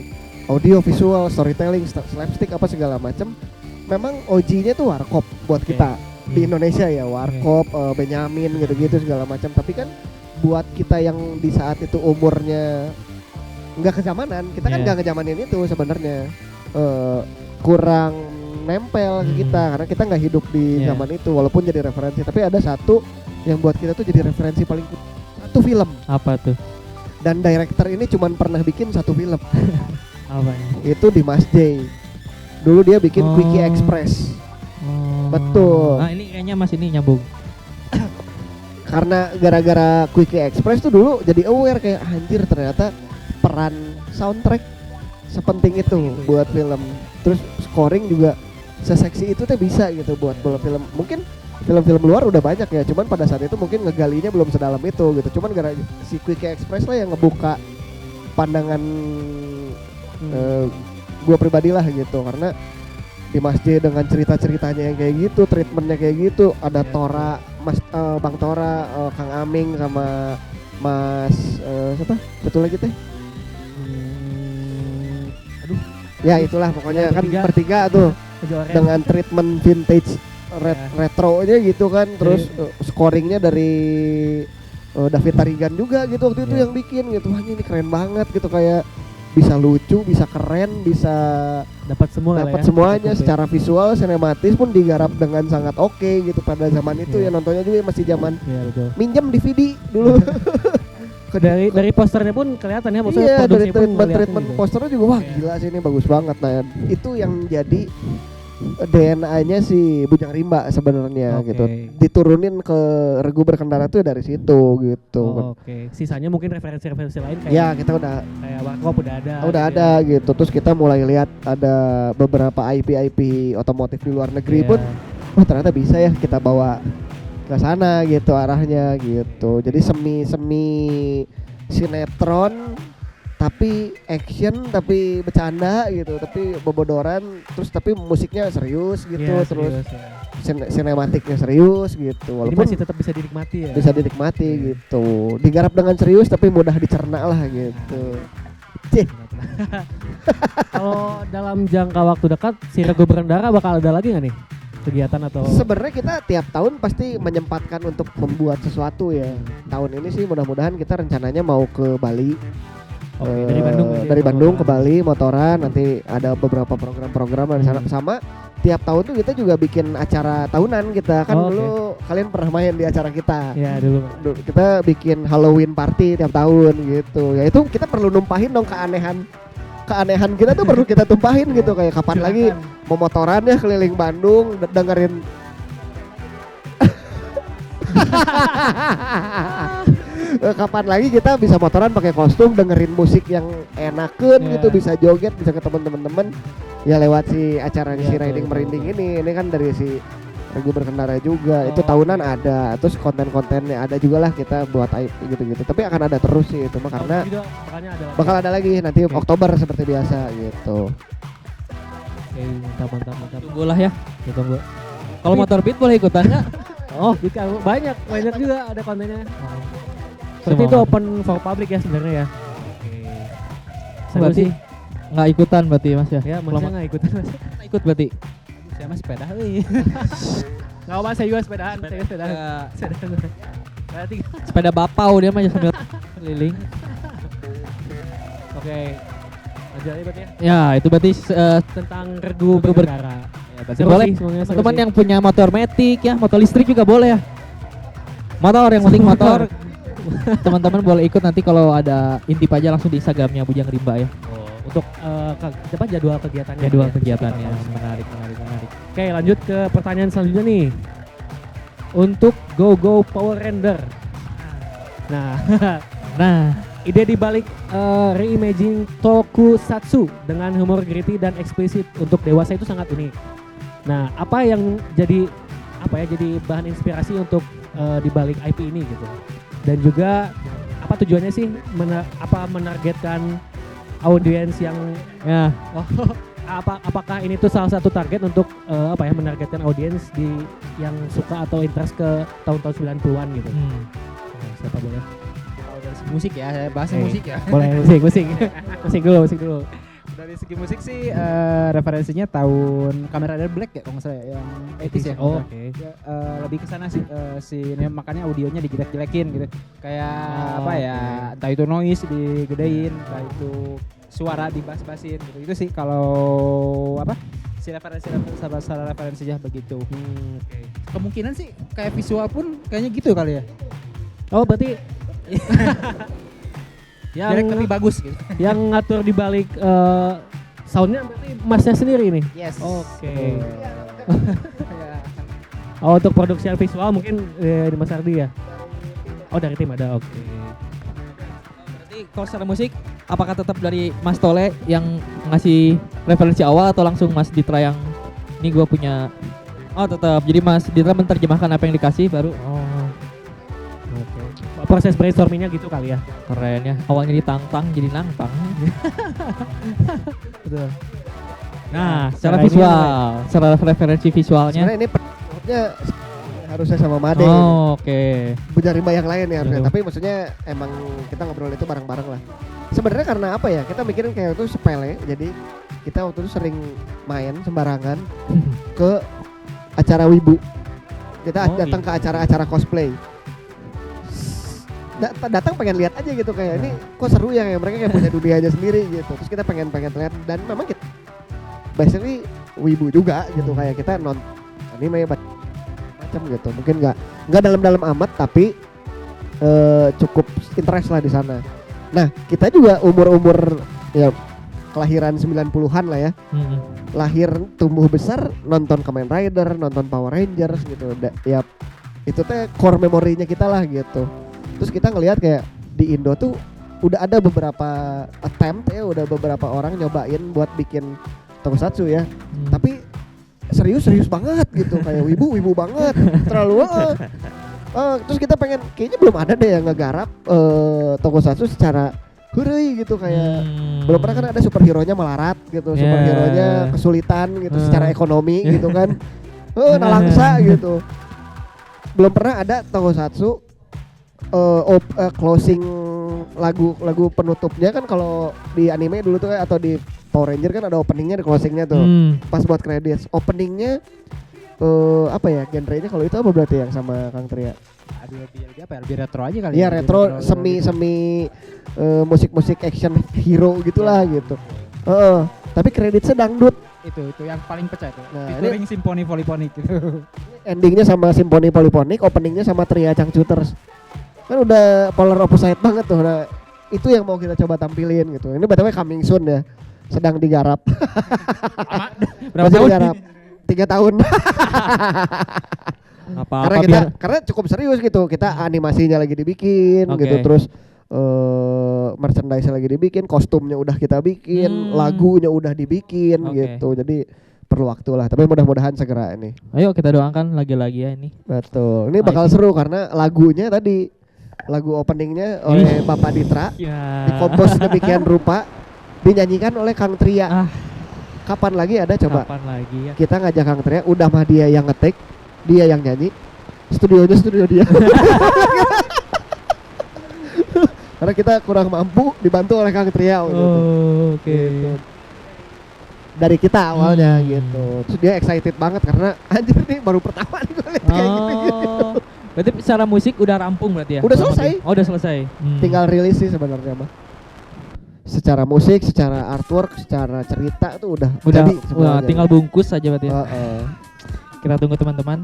audio, visual, storytelling, slapstick apa segala macam. Memang OG-nya tuh Warkop buat kita di Indonesia ya, Warkop, Benyamin gitu-gitu segala macam. Tapi kan buat kita yang di saat itu umurnya nggak kezamanan, kita kan nggak ngezamanin itu sebenarnya, kurang nempel ke kita karena kita nggak hidup di zaman itu, walaupun jadi referensi. Tapi ada satu yang buat kita tuh jadi referensi paling satu film. Apa tuh? Dan director ini cuman pernah bikin satu film. Apa ini? Itu Dimas J. Dulu dia bikin Quickie Express. Betul. Nah, ini kayaknya Mas ini nyambung. Karena gara-gara Quickie Express tuh dulu jadi aware kayak anjir ternyata peran soundtrack sepenting itu buat film. Terus scoring juga seseksi itu tuh bisa gitu buat film. Mungkin film-film luar udah banyak ya, cuman pada saat itu mungkin ngegalinya belum sedalam itu gitu. Cuman gara si Quickie Express lah yang ngebuka pandangan gua pribadi lah gitu, karena di Masjid dengan cerita-ceritanya yang kayak gitu, treatmentnya kayak gitu, ada Tora, Bang Tora, Kang Aming sama Mas siapa? Betul lagi teh? Ya itulah pokoknya kan bertiga tuh dengan treatment vintage retronya gitu kan, terus scoringnya dari David Tarigan juga gitu waktu itu yang bikin gitu. Wah ini keren banget gitu, kayak bisa lucu, bisa keren, bisa dapat semuanya secara visual, sinematis pun digarap dengan sangat oke gitu pada zaman itu ya. Nontonnya juga masih zaman minjem DVD dulu. dari posternya pun kelihatan ya, iya, dari treatment posternya juga wah gila sih, ini bagus banget. Nah itu yang jadi DNA-nya si Bujang Rimba sebenarnya gitu, diturunin ke Regu Berkendara tuh dari situ gitu. Sisanya mungkin referensi lain kayak ya kita udah kayak Warkop udah ada gitu. Terus kita mulai lihat ada beberapa IP otomotif di luar negeri pun, ternyata bisa ya kita bawa ke sana gitu arahnya gitu. Jadi semi sinetron tapi action, tapi bercanda gitu, tapi bobodoran, terus tapi musiknya serius gitu, terus sinematiknya serius gitu. Walaupun masih tetap bisa dinikmati ya. Bisa dinikmati gitu. Digarap dengan serius tapi mudah dicerna lah gitu. Kalau dalam jangka waktu dekat si Regu Berkendara bakal ada lagi nggak nih kegiatan atau? Sebenarnya kita tiap tahun pasti menyempatkan untuk membuat sesuatu ya. Tahun ini sih mudah-mudahan kita rencananya mau ke Bali. Dari Bandung ke Bali motoran, nanti ada beberapa program-program di sana. Sama tiap tahun tuh kita juga bikin acara tahunan kita kan. Dulu kalian pernah main di acara kita. Ya dulu kita bikin Halloween party tiap tahun gitu. Ya itu kita perlu numpahin dong keanehan kita tuh perlu kita tumpahin gitu. Kayak kapan lagi mau motoran ya keliling Bandung dengerin kapan lagi kita bisa motoran pakai kostum dengerin musik yang enakeun gitu, bisa joget, bisa ketemu teman-teman ya lewat si acara si Riding Merinding ini kan dari si Regu Berkendara juga. Itu tahunan ada, terus konten-kontennya ada juga lah kita buat gitu-gitu. Tapi akan ada terus sih itu mah, karena bakal ada lagi nanti Oktober seperti biasa gitu. Mantap. Tunggu lah ya. Tunggu. Kalau motor beat boleh ikutan nggak? banyak juga ada kontennya. Berarti itu open for public ya sebenarnya ya. Berarti nggak ikutan berarti Mas ya? Ya maksudnya nggak ikutan Mas. Ikut berarti. Saya mah sepeda Nggak apa, saya juga sepedahan. Sepeda bapau dia mah sambil keliling. Oke. Lanjut aja berarti ya. Ya itu berarti tentang Regu Berkendara. Ya, berarti boleh teman-teman yang punya motor metik ya, motor listrik juga boleh ya. Motor yang penting motor. Teman-teman boleh ikut nanti kalau ada intip aja langsung di Instagramnya Bujang Rimba ya. Untuk jadwal kegiatannya. Kegiatannya menarik. Oke, lanjut ke pertanyaan selanjutnya nih. Untuk Go Power Ranger. Nah, ide di balik reimagining tokusatsu dengan humor gritty dan eksplisit untuk dewasa itu sangat unik. Nah, apa yang jadi bahan inspirasi untuk di balik IP ini gitu. Dan juga apa tujuannya sih menargetkan audiens yang Ya. apakah ini tuh salah satu target untuk menargetkan audiens yang suka atau interest ke tahun-tahun 90-an gitu. Siapa boleh? Kalau dari segi musik ya, saya bahasnya musik ya. Boleh musik dulu. Dari segi musik sih referensinya tahun Kamen Rider Black ya kalau nggak salah ya, yang 80s ya. Oh, oke. Ya, lebih ke sana sih makanya audionya dijelek-jelekin gitu. Kayak entah itu noise digedein, entah itu suara dibas-basin gitu. Itu sih kalau si referensinya begitu. Oke. Kemungkinan sih kayak visual pun kayaknya gitu kali ya. Oh, berarti Jelek tapi bagus gitu. Yang ngatur di balik soundnya berarti masnya sendiri nih. Yes. Oke. Oh, untuk produksi visual mungkin di Mas Ardi ya. Oh, dari tim ada. Oke. Berarti kalau secara musik apakah tetap dari Mas Tole yang ngasih referensi awal atau langsung Mas Ditra yang ini gue punya? Oh, tetap. Jadi Mas Ditra menerjemahkan apa yang dikasih baru. Oh, Oke. Proses brainstormingnya gitu kali ya. keren ya. Awalnya ditantang jadi nantang. Betul. Nah, secara cara ini visual, secara referensi visualnya. Sebenarnya ini penutupnya harusnya sama Made. Oh, oke. Bujang rimba yang lain ya harusnya. Betul. Tapi maksudnya emang kita ngobrol itu bareng-bareng lah. Sebenarnya karena apa ya? Kita mikirin kayak itu sepele. Jadi kita waktu itu sering main sembarangan ke acara wibu. Kita datang ke acara-acara cosplay. Datang pengen lihat aja gitu kayak ini kok seru ya, mereka kayak punya dunianya sendiri gitu. Terus kita pengen lihat dan memang kita basically wibu juga gitu, kayak kita nonton anime macam gitu. Mungkin nggak dalam-dalam amat tapi cukup interest lah di sana. Nah, kita juga umur ya kelahiran 90-an lah ya. Lahir tumbuh besar nonton Kamen Rider, nonton Power Rangers gitu. Ya itu teh core memorinya kita lah gitu. Terus kita ngelihat kayak di Indo tuh udah ada beberapa attempt ya, udah beberapa orang nyobain buat bikin tokusatsu ya. Tapi serius banget gitu, kayak wibu banget, terlalu terus kita pengen kayaknya belum ada deh yang ngegarap tokusatsu secara hurry gitu, kayak belum pernah kan ada superhero-nya melarat gitu, superhero-nya kesulitan gitu secara ekonomi gitu kan. Nalangsa gitu. Belum pernah ada tokusatsu closing lagu penutupnya kan, kalau di anime dulu tuh atau di Power Ranger kan ada openingnya, ada closingnya tuh pas buat credits. Openingnya genrenya kalau itu apa berarti yang sama Kang Tria? Lebih retro aja kali. Iya, retro semi musik action hero gitulah gitu. Tapi kreditnya dangdut. Itu yang paling pecah tuh. Nah, featuring Simfoni Polyphonic gitu. Endingnya sama Simfoni Polyphonic, openingnya sama Tria Changcuters. Kan udah polar opposite banget tuh. Nah, itu yang mau kita coba tampilin gitu. Ini btw coming soon ya. Sedang digarap. Berapa tahun? Digarap? 3 tahun. Karena cukup serius gitu. Kita animasinya lagi dibikin gitu, terus merchandise lagi dibikin, kostumnya udah kita bikin, lagunya udah dibikin gitu. Jadi perlu waktu lah, tapi mudah-mudahan segera ini. Ayo kita doakan lagi-lagi ya ini. Betul. Ini bakal seru karena lagunya tadi, lagu openingnya oleh Bapak Ditra, dikompos demikian rupa, dinyanyikan oleh Kang Tria. Kapan lagi ada coba? Kapan lagi ya? Kita ngajak Kang Tria, udah mah dia yang ngetik, dia yang nyanyi, studionya studio dia. Karena kita kurang mampu, dibantu oleh Kang Tria. Oke. Gitu. Dari kita awalnya gitu. Terus dia excited banget karena anjir nih baru pertama nih gue liat kayak gitu. Berarti secara musik udah rampung berarti ya? Udah selesai. Oh, udah selesai. Tinggal rilis sih sebenarnya mah. Secara musik, secara artwork, secara cerita tuh udah jadi semuanya. Tinggal bungkus aja berarti ya. Kita tunggu teman-teman.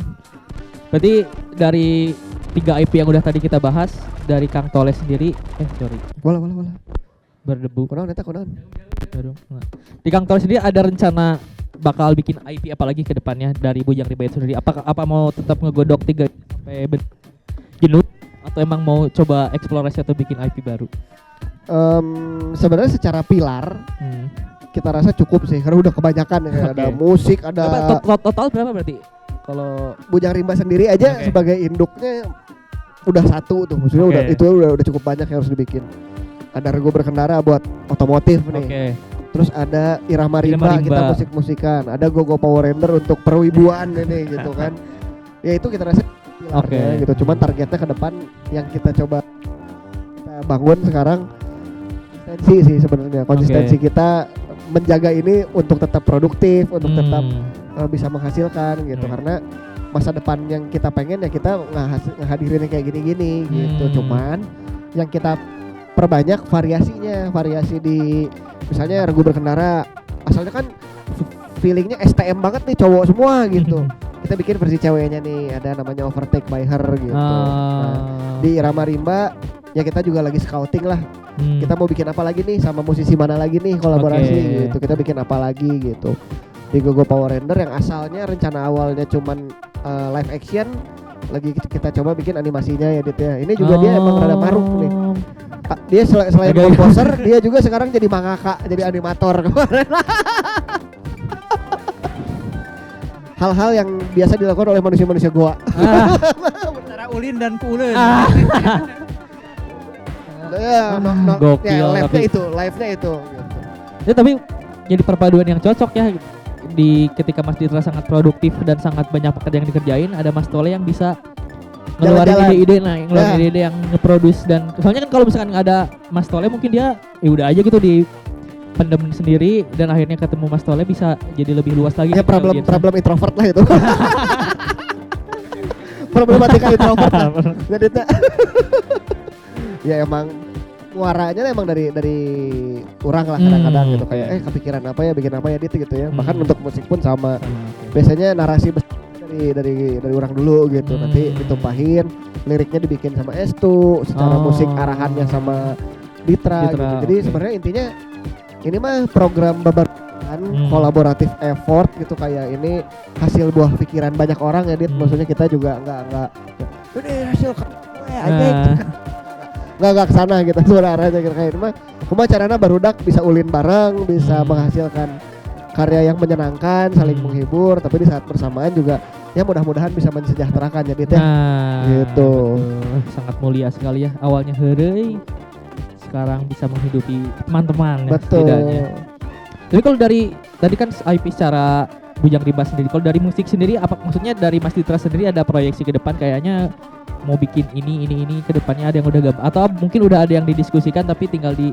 Berarti dari 3 IP yang udah tadi kita bahas, dari Kang Tole sendiri, Bola. berdebu. Kunaon. Di Kang Tole sendiri ada rencana bakal bikin IP apa lagi ke depannya dari Bujang Rimba itu sendiri? Apa mau tetap ngegodok 3 sampai jenuh atau emang mau coba eksplorasi atau bikin IP baru? Sebenarnya secara pilar kita rasa cukup sih karena udah kebanyakan ya. Ada musik, ada total berapa berarti? Kalau Bujang Rimba sendiri aja sebagai induknya udah satu tuh, maksudnya udah cukup banyak yang harus dibikin. Ada Regu Berkendara buat otomotif nih. Terus ada Irama Rimba kita musik-musikan. Ada Gogo Power Ranger untuk perwibuan ini gitu kan. Ya itu kita rasa pilarnya gitu. Cuman targetnya ke depan yang kita coba bangun sekarang konsistensi sih sebenarnya. Konsistensi kita menjaga ini untuk tetap produktif, untuk tetap bisa menghasilkan gitu. Karena masa depan yang kita pengen ya kita ngehadirin kayak gini-gini gitu. Cuman yang kita perbanyak variasinya, variasi di misalnya Regu Berkendara asalnya kan feelingnya STM banget nih, cowok semua gitu. Kita bikin versi ceweknya nih, ada namanya Overtake by Her gitu. Nah, di Irama Rimba ya kita juga lagi scouting lah. Kita mau bikin apa lagi nih, sama musisi mana lagi nih kolaborasi gitu. Kita bikin apa lagi gitu. Di Gogo Power Ranger yang asalnya rencana awalnya cuman live action, lagi kita coba bikin animasinya ya Dit ya. Ini juga dia emang rada maruk nih. Dia selain komposer, dia juga sekarang jadi mangaka, jadi animator kemarin. Hal-hal yang biasa dilakukan oleh manusia-manusia goa. Antara ulin dan pulen. Gokil. Live-nya itu. Ya tapi jadi perpaduan yang cocok ya di ketika Mas Ditra sangat produktif dan sangat banyak pekerjaan yang dikerjain, ada Mas Tole yang bisa ngeluarin ide-ide, ngeluarin ide-ide yang nge-produce. Dan soalnya kan kalau misalkan nggak ada Mas Tole mungkin dia ya udah aja gitu di pendem sendiri, dan akhirnya ketemu Mas Tole bisa jadi lebih luas lagi. Ya problem introvert lah itu. Problematika introvert lah. Ya emang muaranya emang dari orang lah kadang-kadang gitu, kayak kepikiran apa ya, bikin apa ya gitu ya. Bahkan untuk musik pun sama. Biasanya narasi dari orang dulu gitu, nanti ditumpahin, liriknya dibikin sama Estu, secara musik arahannya sama Ditra. Gitu. Jadi sebenarnya intinya ini mah program babaran kolaboratif effort gitu, kayak ini hasil buah pikiran banyak orang ya Dit. Maksudnya kita juga enggak ini hasil aja nggak kesana gitu sebenarnya gitu. Kayak mah cuma caranya barudak bisa ulin bareng, bisa menghasilkan karya yang menyenangkan, saling menghibur, tapi di saat bersamaan juga ya mudah-mudahan bisa mensejahterakan jadi ya. Gitu. Betul. Sangat mulia sekali ya, awalnya heureuy sekarang bisa menghidupi teman-teman ya, setidaknya. Jadi kalau dari tadi kan IP secara Bujang Rimba sendiri, kalau dari musik sendiri apa maksudnya dari Mas Ditra sendiri ada proyeksi ke depan kayaknya mau bikin ini ke depannya, ada yang udah atau mungkin udah ada yang didiskusikan tapi tinggal di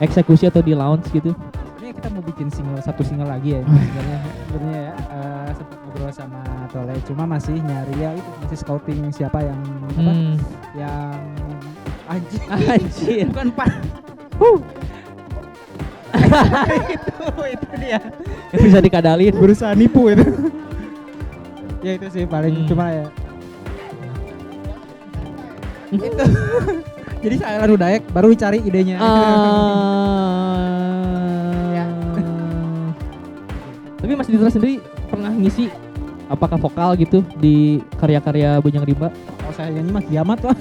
eksekusi atau di launch gitu? Ini kita mau bikin satu single lagi ya sebenarnya ya. Sempat ngobrol sama Tole, cuma masih nyari ya itu, masih scouting siapa yang yang anjir bukan pak itu dia yang bisa dikadalin, berusaha nipu itu. Ya itu sih paling cuma ya itu. Jadi saya lalu Dayak baru cari idenya. Tapi Mas Ditra sendiri pernah ngisi apakah vokal gitu di karya-karya Bujang Rimba? Kalau saya nyanyi mah kiamat lah.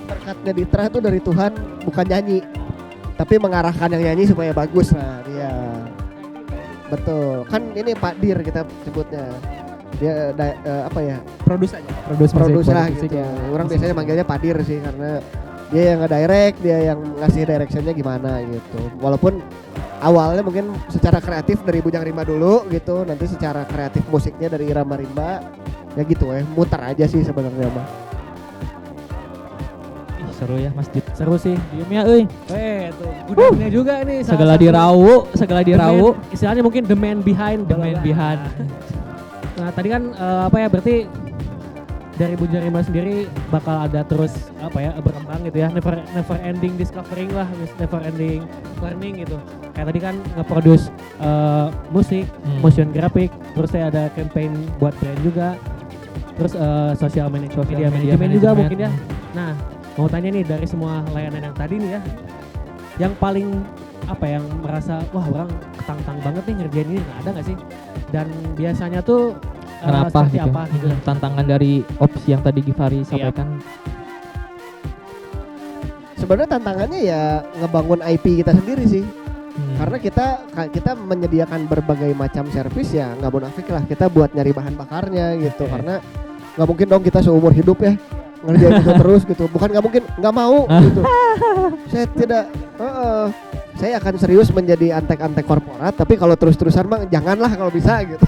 Berkatnya Ditra itu dari Tuhan, bukan nyanyi, tapi mengarahkan yang nyanyi supaya bagus. Nah dia betul kan, ini Pak Dir kita sebutnya, dia apa ya, produce lah gitu. Orang biasanya manggilnya Pak Dir sih, karena dia yang nge-direct, dia yang ngasih directionnya gimana gitu. Walaupun awalnya mungkin secara kreatif dari Bujang Rimba dulu gitu, nanti secara kreatif musiknya dari Irama Rimba ya gitu muter aja sih sebenarnya mah. Seru ya Mas Dit. Seru sih. Diem ya euy. Tuh gudangnya juga nih. Segala dirau. Istilahnya mungkin the man behind. Nah tadi kan berarti dari Bujang Rimba sendiri bakal ada terus berkembang gitu ya, never ending discovering lah, never ending learning gitu. Kayak tadi kan nge-produce musik, motion graphic, terus saya ada campaign buat brand juga, terus social media management juga mungkin ya. Nah mau tanya nih, dari semua layanan yang tadi nih ya, yang paling yang merasa wah orang ketantang banget nih ngerjain ini, ada nggak sih? Dan biasanya tuh kenapa seperti gitu? Apa gitu? Tantangan dari opsi yang tadi Givari sampaikan. sebenarnya tantangannya ya ngebangun IP kita sendiri sih. Karena kita menyediakan berbagai macam servis ya, nggak munafik lah kita buat nyari bahan bakarnya gitu. Karena nggak mungkin dong kita seumur hidup ya ngerjain itu terus gitu. Bukan nggak mungkin, nggak mau gitu. Saya tidak, saya akan serius menjadi antek-antek korporat. Tapi kalau terus-terusan mah janganlah kalau bisa gitu.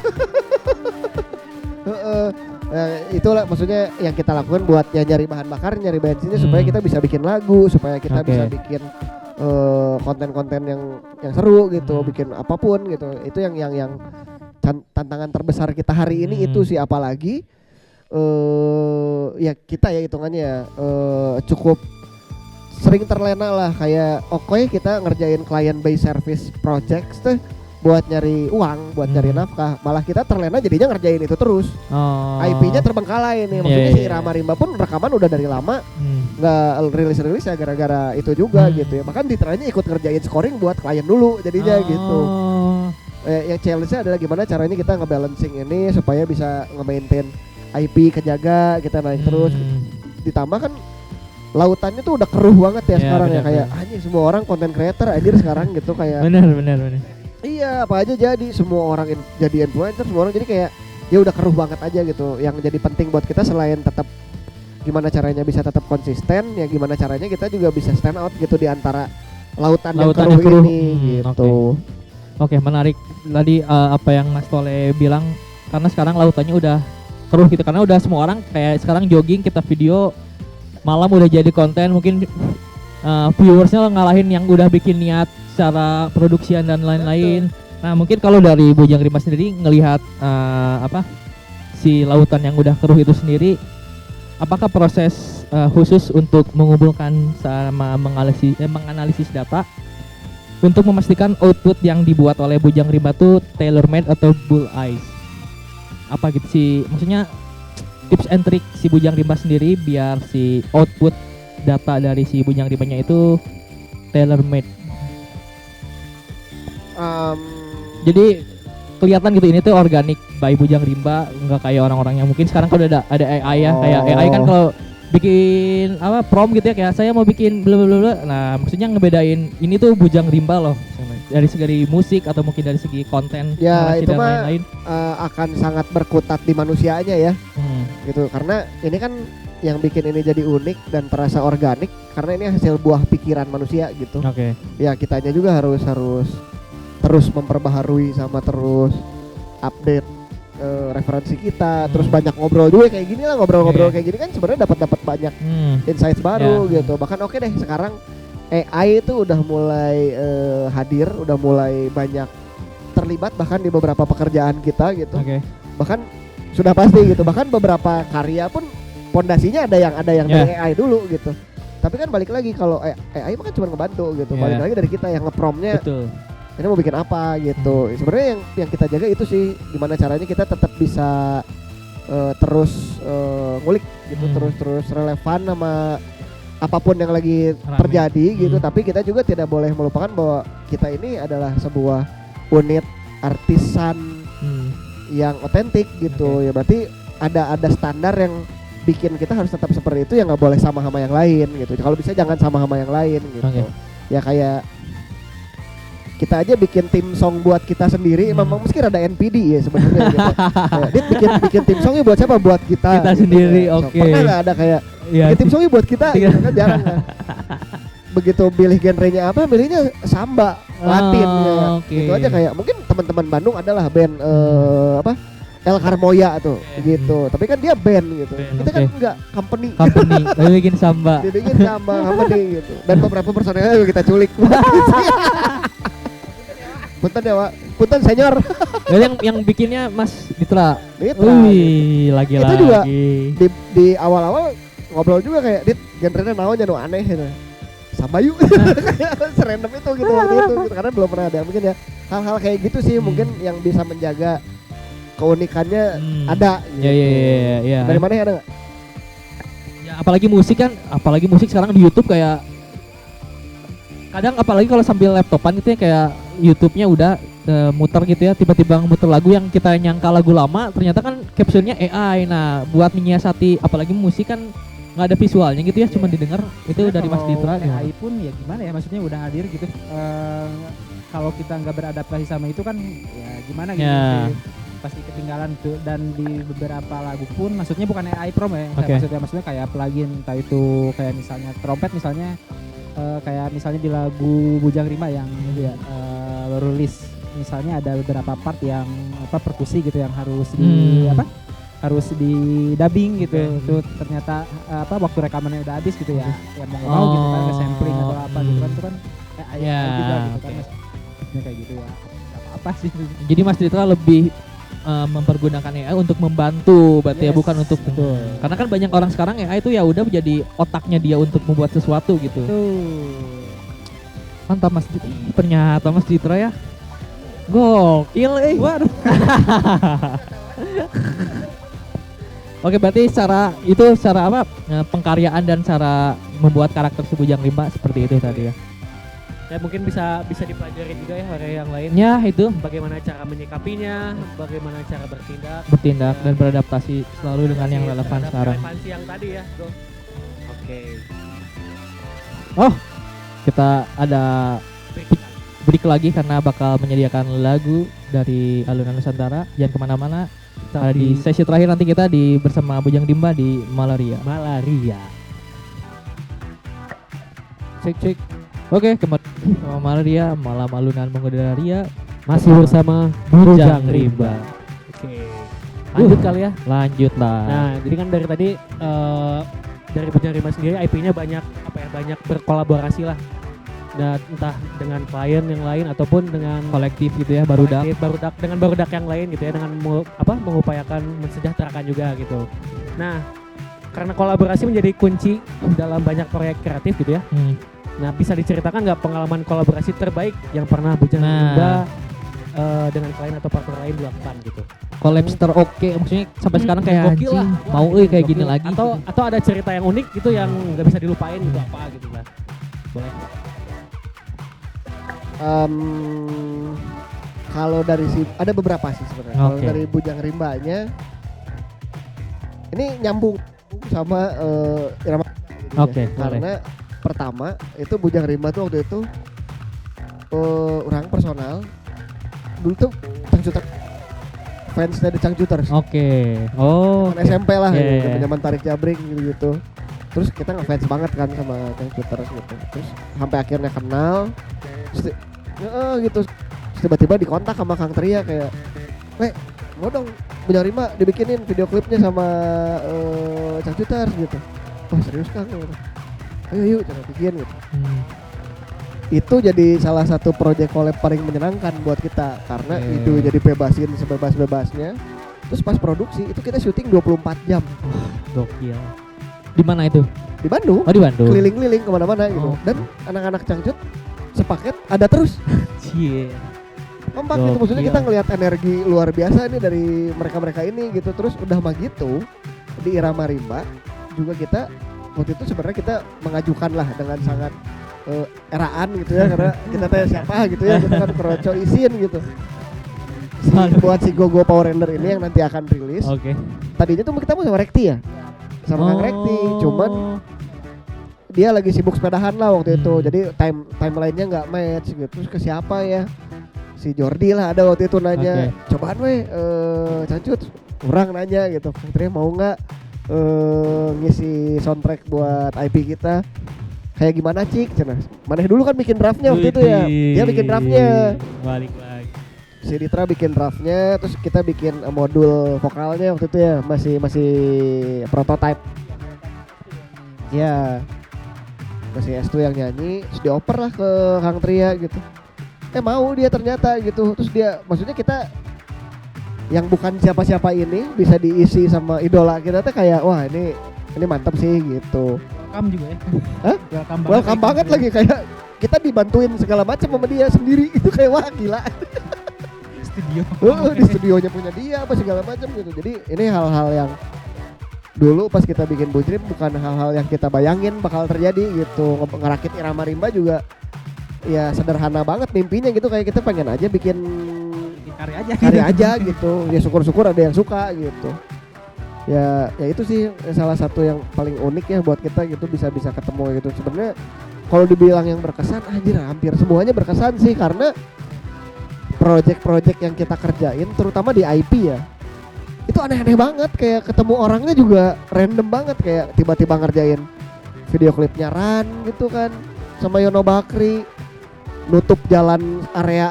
Itulah maksudnya yang kita lakukan buat ya nyari bahan bakar, nyari bensinnya supaya kita bisa bikin lagu, supaya kita bisa bikin konten-konten yang seru gitu, bikin apapun gitu. Itu yang tantangan terbesar kita hari ini itu sih, apalagi ya kita ya hitungannya cukup sering terlena lah, kayak oke kita ngerjain client based service projects tuh buat nyari uang, buat nyari nafkah, malah kita terlena jadinya ngerjain itu terus. IP-nya terbengkalai nih, maksudnya si Irama Rimba pun rekaman udah dari lama nggak rilis ya gara-gara itu juga gitu ya. Bahkan Ditra-nya ikut ngerjain scoring buat klien dulu jadinya gitu. Yang challenge-nya adalah gimana caranya kita ngebalancing ini supaya bisa nge-maintain IP kejaga, kita naik terus. Ditambah kan lautannya tuh udah keruh banget ya sekarang ya, kayak anjing semua orang content creator anjir sekarang gitu kayak. Benar. Iya, apa aja jadi, semua orang jadi influencer, semua orang jadi kayak ya udah keruh banget aja gitu. Yang jadi penting buat kita selain tetap gimana caranya bisa tetap konsisten, ya gimana caranya kita juga bisa stand out gitu di antara lautan yang keruh ini gitu. Oke, menarik tadi apa yang Mas Tole bilang, karena sekarang lautannya udah keruh gitu, karena udah semua orang kayak sekarang jogging, kita video malam udah jadi konten, mungkin viewersnya ngalahin yang udah bikin niat secara produksian dan lain-lain. Nah mungkin kalau dari Bujang Rimba sendiri ngelihat si lautan yang udah keruh itu sendiri, apakah proses khusus untuk mengumpulkan sama menganalisis data untuk memastikan output yang dibuat oleh Bujang Rimba itu tailor made atau bull eyes? Apa gitu sih, maksudnya tips and trick si Bujang Rimba sendiri biar si output data dari si Bujang Rimbanya itu tailor made. Jadi kelihatan gitu ini tuh organik by Bujang Rimba, nggak kayak orang-orang yang mungkin sekarang kalau ada AI ya, kayak AI kan kalau bikin prompt gitu ya, kayak saya mau bikin bla bla bla. Nah maksudnya ngebedain ini tuh Bujang Rimba loh, dari segi musik atau mungkin dari segi konten ya, itu dan mah lain-lain. Akan sangat berkutat di manusianya ya gitu, karena ini kan yang bikin ini jadi unik dan terasa organik karena ini hasil buah pikiran manusia gitu. Ya kitanya juga harus terus memperbaharui sama terus update referensi kita, terus banyak ngobrol juga kayak gini lah, ngobrol-ngobrol kayak gini kan sebenarnya dapat banyak insights baru gitu. Bahkan oke deh sekarang AI itu udah mulai hadir, udah mulai banyak terlibat bahkan di beberapa pekerjaan kita gitu. Bahkan sudah pasti gitu, bahkan beberapa karya pun pondasinya ada yang dari AI dulu gitu. Tapi kan balik lagi kalau AI kan cuma ngebantu gitu. Balik lagi dari kita yang nge-prompt-nya. Ini mau bikin apa gitu. Sebenarnya yang kita jaga itu sih gimana caranya kita tetap bisa terus ngulik gitu, terus relevan sama apapun yang lagi terjadi gitu. Tapi kita juga tidak boleh melupakan bahwa kita ini adalah sebuah unit artisan yang otentik gitu. Ya berarti ada standar yang bikin kita harus tetap seperti itu, ya nggak boleh sama yang lain gitu. Kalau bisa jangan sama yang lain gitu. Ya kayak kita aja bikin tim song buat kita sendiri, memang meski ada NPD ya sebenarnya gitu. Dia bikin tim songnya buat siapa? Buat kita gitu, sendiri. Pernah nggak ada kayak bikin tim songnya buat kita gitu kan, jarang kan. Begitu pilih genrenya apa, pilihnya samba, Latin ya. Gitu aja, kayak mungkin teman-teman Bandung adalah band El Carmoya tuh gitu. Tapi kan dia band gitu. Kita kan enggak company. Dia bikin samba. Dia bikin samba company gitu. Dan beberapa personelnya juga kita culik. Punten ya, Wak. Punten senior. yang bikinnya Mas Ditra. Wih, lagi-lagi. Itu juga di awal-awal ngobrol juga kayak, "Dit, genrenya naon anu aneh gitu." Sama yuk. Serandom itu gitu waktu itu gitu. Karena belum pernah ada. Mungkin ya hal-hal kayak gitu sih mungkin yang bisa menjaga keunikannya ada gitu. Iya. Dari mana ya, ada nggak? Ya apalagi musik sekarang di YouTube kayak kadang apalagi kalau sambil laptopan gitu ya, kayak YouTube-nya udah muter gitu ya, tiba-tiba muter lagu yang kita nyangka lagu lama ternyata kan captionnya AI. Nah buat menyiasati apalagi musik kan nggak ada visualnya gitu ya, cuma didengar itu Sebenarnya dari Mas kalau Ditra gimana? AI pun ya gimana ya, maksudnya udah hadir gitu. Kalau kita nggak beradaptasi sama itu kan ya gimana gitu, Ya. pasti ketinggalan tuh. Dan di beberapa lagu pun maksudnya bukan AI prom ya, Oke. maksudnya kayak plugin, entah itu kayak misalnya trompet misalnya, kayak misalnya di lagu Bujang Rimba yang itu ya, baru rilis misalnya ada beberapa part yang perkusi gitu yang harus harus di dubbing gitu. Itu ternyata waktu rekamannya udah habis gitu ya, ya mau nggak mau gitu kan, ke sampling atau apa gitu kan, itu kan AI Ya, juga gitu kan, oke. maksudnya kayak gitu ya, nggak apa-apa sih. Jadi Mas Ditra lebih mempergunakan AI untuk membantu berarti ya, Yes, bukan untuk betul. karena kan banyak orang sekarang AI itu ya udah menjadi otaknya dia untuk membuat sesuatu gitu. Mantap Mas Ditra. Ternyata Mas Ditra ya gokil Waduh. Oke, berarti secara apa pengkaryaan dan cara membuat karakter si Bujang Rimba seperti itu tadi ya. Ya mungkin bisa dipelajari juga ya oleh yang lain. Ya itu Bagaimana cara menyikapinya, bagaimana cara bertindak. bertindak Ya. dan beradaptasi selalu dengan yang Masih relevan terhadap sekarang. Relevansi yang tadi ya, bro. Oke. Kita ada break lagi karena bakal menyediakan lagu dari Alunan Nusantara. Jangan kemana-mana. Di sesi terakhir nanti kita bersama Bujang Rimba di Malaria. Cek. Oke, kembali sama Malaria, malam alunan mengudara ria. Masih bersama Bujang Rimba. Oke. Lanjut kali ya. Lanjut lah. Nah, jadi kan dari tadi dari Bujang Rimba sendiri IP-nya banyak banyak berkolaborasi lah. Dan entah dengan klien yang lain ataupun dengan kolektif gitu ya, barudak. dengan barudak yang lain gitu ya, dengan mengupayakan mensejahterakan juga gitu. Nah, karena kolaborasi menjadi kunci dalam banyak proyek kreatif gitu ya. Nah, bisa diceritakan nggak pengalaman kolaborasi terbaik yang pernah Bujang Rimba dengan klien atau partner lain dilakukan gitu? Collabs oke, maksudnya sampai sekarang kayak Gokil anjing, lah. mau Wah, kayak gini gokil. lagi. Atau ada cerita yang unik gitu yang nggak bisa dilupain gitu apa gitu lah. Boleh. Kalau dari ada beberapa sih sebenarnya. Kalau Oke. dari Bujang Rimbanya ini nyambung sama irama gitu ya. Oke, boleh. Karena pertama itu Bujang Rimba tuh waktu itu orang personal dulu tuh Cangcuter, fans dari Cangcuters. Oke. Oh. Kan SMP lah, Iya, iya. zaman Tarik Jabring gitu. Terus kita ngefans banget kan sama Cangcuters gitu. Terus sampai akhirnya kenal. Terus, gitu. Terus tiba-tiba dikontak sama Kang Tria kayak, mau dong Bujang Rimba dibikinin video klipnya sama Cangcuters gitu. Wah serius Kang? Ayo yuk cara bikin gitu. Itu jadi salah satu proyek collab paling menyenangkan buat kita karena itu jadi bebasin sebebas-bebasnya. Terus pas produksi itu kita syuting 24 jam. Gokil. Di mana itu? Di Bandung. Oh, di Bandung. Keliling-keliling kemana-mana gitu. Oh. Dan anak-anak Cangcut sepaket ada terus. Cie. Kompak gitu, maksudnya Gokil. kita ngelihat energi luar biasa ini dari mereka-mereka ini gitu. Terus udah mah gitu di Irama Rimba juga kita waktu itu sebenarnya kita mengajukan lah dengan sangat eraan gitu ya karena kita tanya siapa gitu ya, kita kan keroco isin gitu buat si Gogo Power Ranger ini yang nanti akan rilis. Oke. Tadinya tuh kita mau sama Rekti ya, sama Kang Rekti, cuman dia lagi sibuk sepedahan lah waktu itu, jadi timelinenya nggak match gitu. Terus ke siapa ya, si Jordi lah ada waktu itu nanya, cobaan Cancut, orang nanya gitu, Kang mau nggak ngisi soundtrack buat IP kita, kayak gimana Cik? Cina, Maneh dulu kan bikin draftnya waktu itu ya, dia bikin draftnya, Balik lagi. si Ditra bikin draftnya, terus kita bikin modul vokalnya waktu itu ya, masih prototype. Ya, masih S2 yang nyanyi, terus dioper lah ke Kang Tria gitu. Mau dia ternyata gitu, terus dia, maksudnya kita yang bukan siapa-siapa ini bisa diisi sama idola kita tuh kayak wah ini mantap sih gitu. Welcome juga ya. Hah? Welcome banget lagi, kayak kita dibantuin segala macam sama dia sendiri, itu kayak wah gila. Studio. Di studionya punya dia apa segala macam gitu. Jadi ini hal-hal yang dulu pas kita bikin Bujrim bukan hal-hal yang kita bayangin bakal terjadi gitu. Ngerakit Irama Rimba juga ya sederhana banget mimpinya gitu, kayak kita pengen aja bikin karya aja gitu. Ya syukur-syukur ada yang suka gitu. Ya itu sih salah satu yang paling unik ya buat kita gitu, bisa ketemu gitu. Sebenarnya kalau dibilang yang berkesan, anjir hampir semuanya berkesan sih, karena project-project yang kita kerjain terutama di IP ya, itu aneh-aneh banget, kayak ketemu orangnya juga random banget, kayak tiba-tiba ngerjain video klipnya Ran gitu kan sama Yono Bakri, nutup jalan area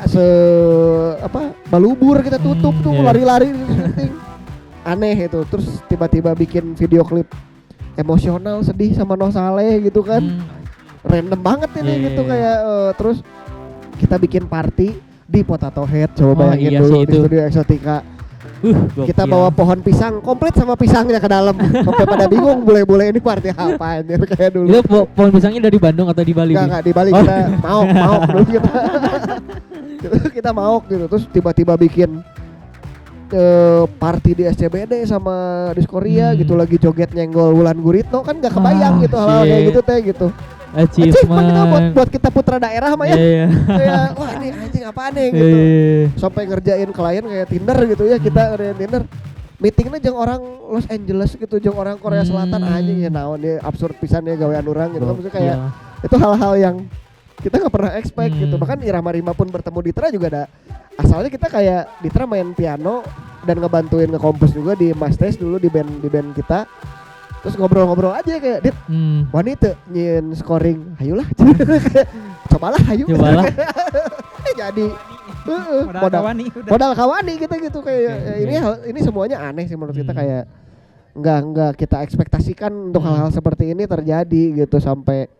Balubur kita tutup tuh, lari-lari syuting. Aneh itu. Terus tiba-tiba bikin video klip emosional sedih sama Noh Saleh gitu kan. Random banget ini gitu kayak terus kita bikin party di Potato Head, coba bayangin dulu di Studio Exotica. Kita bawa pohon pisang komplit sama pisangnya ke dalam. Sampai pada bingung bule-bule ini party apa anjir kayak dulu. Itu pohon pisangnya dari Bandung atau di Bali? Enggak di Bali. Kita maok dulu kita. Kita maok gitu. Terus tiba-tiba bikin party di SCBD sama Diskoria gitu, lagi joget nyenggol Wulan Guritno, kan gak kebayang gitu hal-hal kayak gitu teh gitu. Achievement itu buat kita putra daerah mah ya. Kayak wah ini anjing apaan nih gitu. Sampai ngerjain klien kayak Tinder gitu ya, kita ngerjain Tinder. Meetingnya jeung orang Los Angeles gitu, jeung orang Korea Selatan anjing ya, naon ya absurd pisan ya gawean urang gitu. Maksudnya kayak itu hal-hal yang kita nggak pernah expect gitu. Bahkan Irama Rima pun bertemu Ditra juga ada. Asalnya kita kayak Ditra main piano dan ngebantuin ngekompos juga di Mastes dulu di band kita. Terus ngobrol-ngobrol aja kayak Dit, wanita nyin scoring, hayulah. Cobalah hayu. Jadi modal kawani kita gitu kayak ini semuanya aneh sih menurut kita, kayak nggak kita ekspektasikan untuk hal-hal seperti ini terjadi gitu, sampai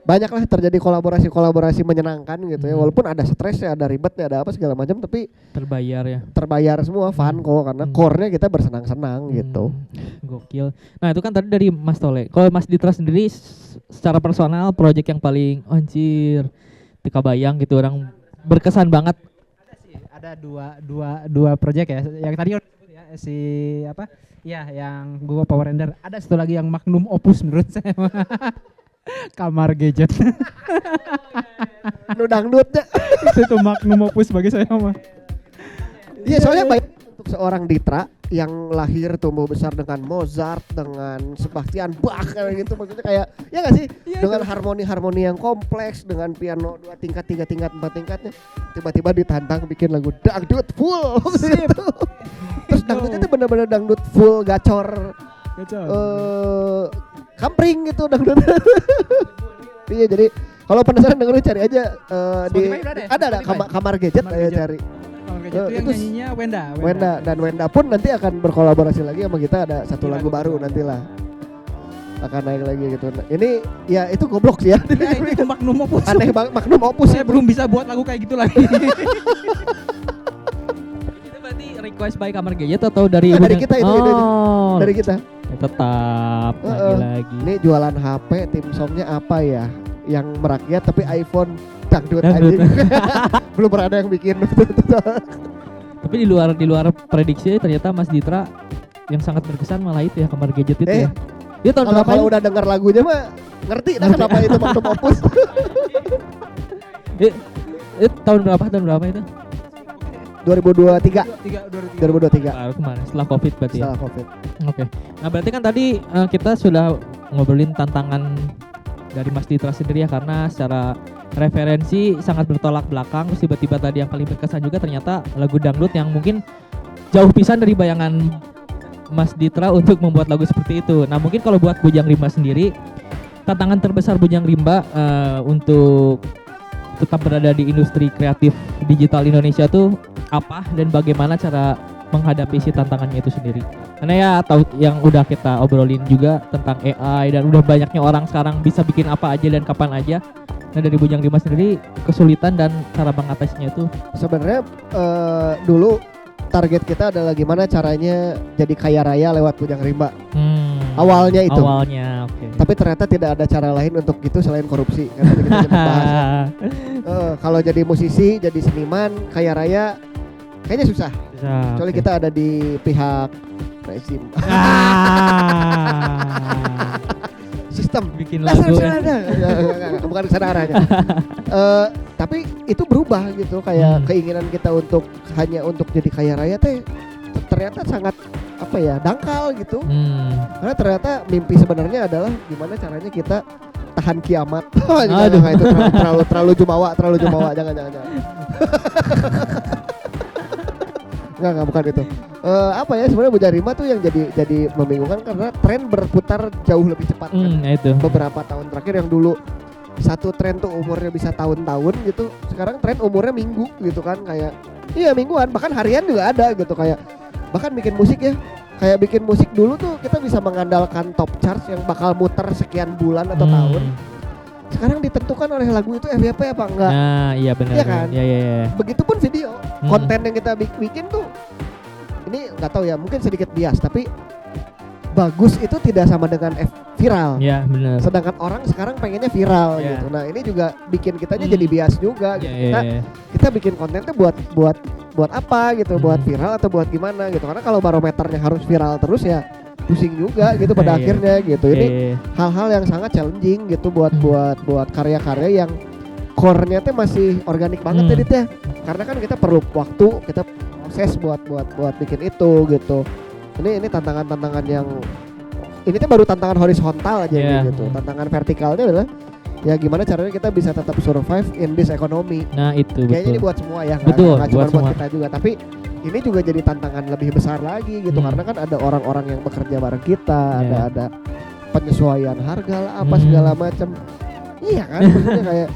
banyaklah terjadi kolaborasi menyenangkan gitu ya, walaupun ada stresnya, ada ribetnya, ada apa segala macam, tapi terbayar semua, fun kok, karena core-nya kita bersenang-senang gitu. Gokil. Nah itu kan tadi dari Mas Tole. Kalau Mas Ditra sendiri secara personal project yang paling anjir tika bayang gitu, orang berkesan banget. Ada dua project ya, yang tadi ya si apa ya, yang gua Power Ranger. Ada satu lagi yang magnum opus menurut saya. Kamar Gadget. Dangdutnya itu magnum opus bagi saya mah. Iya soalnya baik untuk seorang Ditra yang lahir tumbuh besar dengan Mozart, dengan Sebastian Bach kayak gitu, maksudnya kayak ya nggak sih, dengan harmoni yang kompleks, dengan piano 2 tingkat, 3 tingkat, 4 tingkatnya, tiba-tiba ditantang bikin lagu dangdut full gitu. Terus dangdutnya itu benar-benar dangdut full gacor. Kampring gitu dangdut. Iya, jadi kalau penasaran dengerin cari aja di ada kamar gadget aja cari. Kamar gadget itu yang nyanyinya Wenda, dan Wenda pun nanti akan berkolaborasi lagi sama kita, ada satu lagu baru nantilah. Akan naik lagi gitu. Ini ya itu goblok sih ya. Itu magnum opus. Aneh banget magnum opus. Saya belum bisa buat lagu kayak gitu lagi. Itu berarti request by Kamar Gadget atau dari kita itu idenya. Dari kita. Tetap lagi-lagi. Ini jualan HP, tim songnya apa ya? Yang merakyat tapi iPhone dangdut aja. Belum pernah ada yang bikin. Tapi di luar prediksi ternyata Mas Ditra yang sangat berkesan malah itu ya, Kamar Gadget itu ya. Dia tahun berapa? Kalau udah dengar lagunya mah ngerti dah kenapa itu magnum opus. Tahun berapa itu? 2023. Kemarin setelah Covid berarti. Setelah Covid. Oke. Nah, berarti kan tadi kita sudah ngobrolin tantangan dari Mas Ditra sendiri ya, karena secara referensi sangat bertolak belakang. Terus tiba-tiba tadi yang paling berkesan juga ternyata lagu dangdut yang mungkin jauh pisan dari bayangan Mas Ditra untuk membuat lagu seperti itu. Nah, mungkin kalau buat Bujang Rimba sendiri, tantangan terbesar Bujang Rimba untuk tetap berada di industri kreatif digital Indonesia tuh apa, dan bagaimana cara menghadapi si tantangannya itu sendiri? Karena ya tahu yang udah kita obrolin juga tentang AI, dan udah banyaknya orang sekarang bisa bikin apa aja dan kapan aja. Nah, dari Bujang Rimba sendiri kesulitan dan cara mengatasinya itu sebenarnya dulu target kita adalah gimana caranya jadi kaya raya lewat Bujang Rimba. Awalnya itu. Okay. Tapi ternyata tidak ada cara lain untuk itu selain korupsi. Karena kita bahas. Kalau jadi musisi, jadi seniman, kaya raya, kayaknya susah. Kecuali kita ada di pihak rezim. Sistem. Bikin lagu. Bukan kesana arahnya. Tapi itu berubah gitu, kayak keinginan kita untuk hanya untuk jadi kaya raya teh ternyata sangat apa apa ya, dangkal gitu. Karena ternyata mimpi sebenarnya adalah gimana caranya kita tahan kiamat. Jangan, itu terlalu jumawa, jangan. Enggak bukan itu. Apa ya sebenarnya Bujang Rimba tuh yang jadi membingungkan karena tren berputar jauh lebih cepat kan. Itu. Beberapa tahun terakhir yang dulu satu tren tuh umurnya bisa tahun-tahun gitu, sekarang tren umurnya minggu gitu kan, kayak iya mingguan, bahkan harian juga ada gitu, kayak bahkan bikin musik ya, kayak bikin musik dulu tuh kita bisa mengandalkan top charts yang bakal muter sekian bulan atau tahun. Sekarang ditentukan oleh lagu itu FYP apa enggak. Nah iya benar. Iya kan? Iya. Begitupun video, konten yang kita bikin tuh, ini nggak tahu ya, mungkin sedikit bias, tapi bagus itu tidak sama dengan viral. Iya benar. Sedangkan orang sekarang pengennya viral gitu. Nah ini juga bikin kitanya jadi bias juga gitu. Kita bikin konten tuh buat apa gitu, buat viral atau buat gimana gitu. Karena kalau barometernya harus viral terus ya pusing juga gitu pada akhirnya gitu. Ini hal-hal yang sangat challenging gitu buat karya-karya yang core-nya tuh masih organik banget tadi teh. Karena kan kita perlu waktu, kita proses buat bikin itu gitu. Ini tantangan-tantangan yang ini tuh baru tantangan horizontal aja gitu. Tantangan vertikalnya adalah ya gimana caranya kita bisa tetap survive in this economy. Nah itu kayaknya betul. ini buat semua ya, nggak cuma buat semua. kita juga, tapi ini juga jadi tantangan lebih besar lagi gitu karena kan ada orang-orang yang bekerja bareng kita, ada penyesuaian harga lah apa segala macam. Iya kan, maksudnya kayak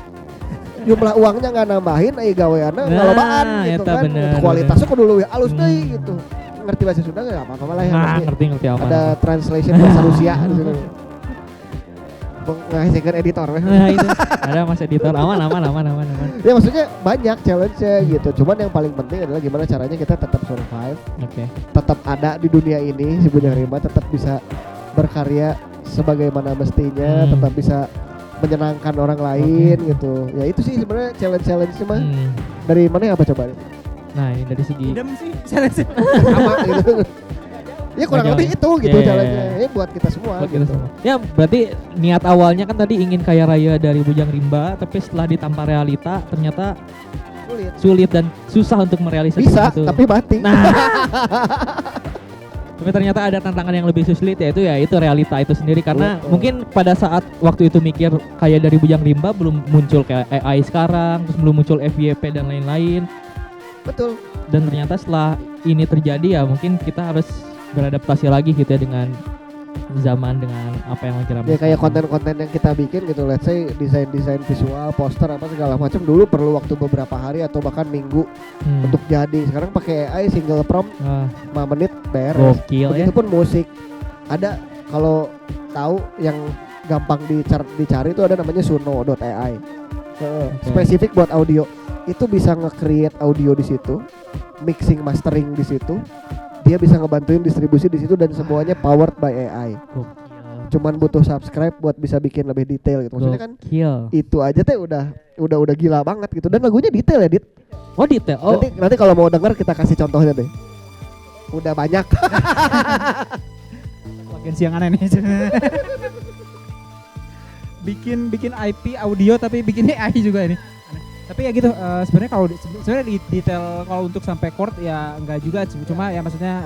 jumlah uangnya nggak nambahin, gaweana ngalobaan gitu kan. Kualitasnya kudu leuwih alus deui gitu. Ngerti bahasa Sunda nggak apa-apa lah ya. Ngerti apa. Ada translation bahasa Rusia di sini. Ngasihkan editor. Nah itu ada mas editor, aman. Ya maksudnya banyak challenge-nya gitu. Cuman yang paling penting adalah gimana caranya kita tetap survive. Tetap ada di dunia ini, si Bujang Rimba tetap bisa berkarya sebagaimana mestinya, tetap bisa menyenangkan orang lain gitu. Ya itu sih sebenarnya challenge-nya mah. Dari mana apa coba? Nah ini dari segi idem sih challenge sama gitu. Ya kurang lebih itu gitu challenge-nya. Ini buat kita semua gitu. Ya berarti niat awalnya kan tadi ingin kaya raya dari Bujang Rimba, tapi setelah ditampar realita ternyata sulit dan susah untuk merealisasikan bisa, itu. Tapi mati. Nah. Tapi ternyata ada tantangan yang lebih sulit, yaitu realita itu sendiri, karena mungkin pada saat waktu itu mikir kayak dari Bujang Rimba belum muncul kayak AI sekarang, terus belum muncul FYP dan lain-lain. Betul. Dan ternyata setelah ini terjadi ya mungkin kita harus beradaptasi lagi gitu ya dengan zaman, dengan apa yang lagi ramai. Ya kayak konten-konten yang kita bikin gitu, let's say desain visual, poster apa segala macam dulu perlu waktu beberapa hari atau bahkan minggu untuk jadi. Sekarang pakai AI single prompt 5 menit beres. Gokil ya. Begitupun musik. Ada kalau tahu yang gampang dicari itu ada namanya suno.ai. Spesifik buat audio. Itu bisa nge-create audio di situ, mixing mastering di situ. Dia bisa ngebantuin distribusi di situ dan semuanya powered by AI. Cuman butuh subscribe buat bisa bikin lebih detail gitu. Maksudnya kan itu aja teh udah gila banget gitu. Dan lagunya detail ya, Dit. Oh, detail. Oh. Nanti kalau mau denger kita kasih contohnya deh. Udah banyak. Bagian siang aneh nih. bikin IP audio tapi bikin AI juga ini. Tapi ya gitu, sebenarnya kalau sebenarnya di detail kalau untuk sampai chord ya enggak juga, cuma ya maksudnya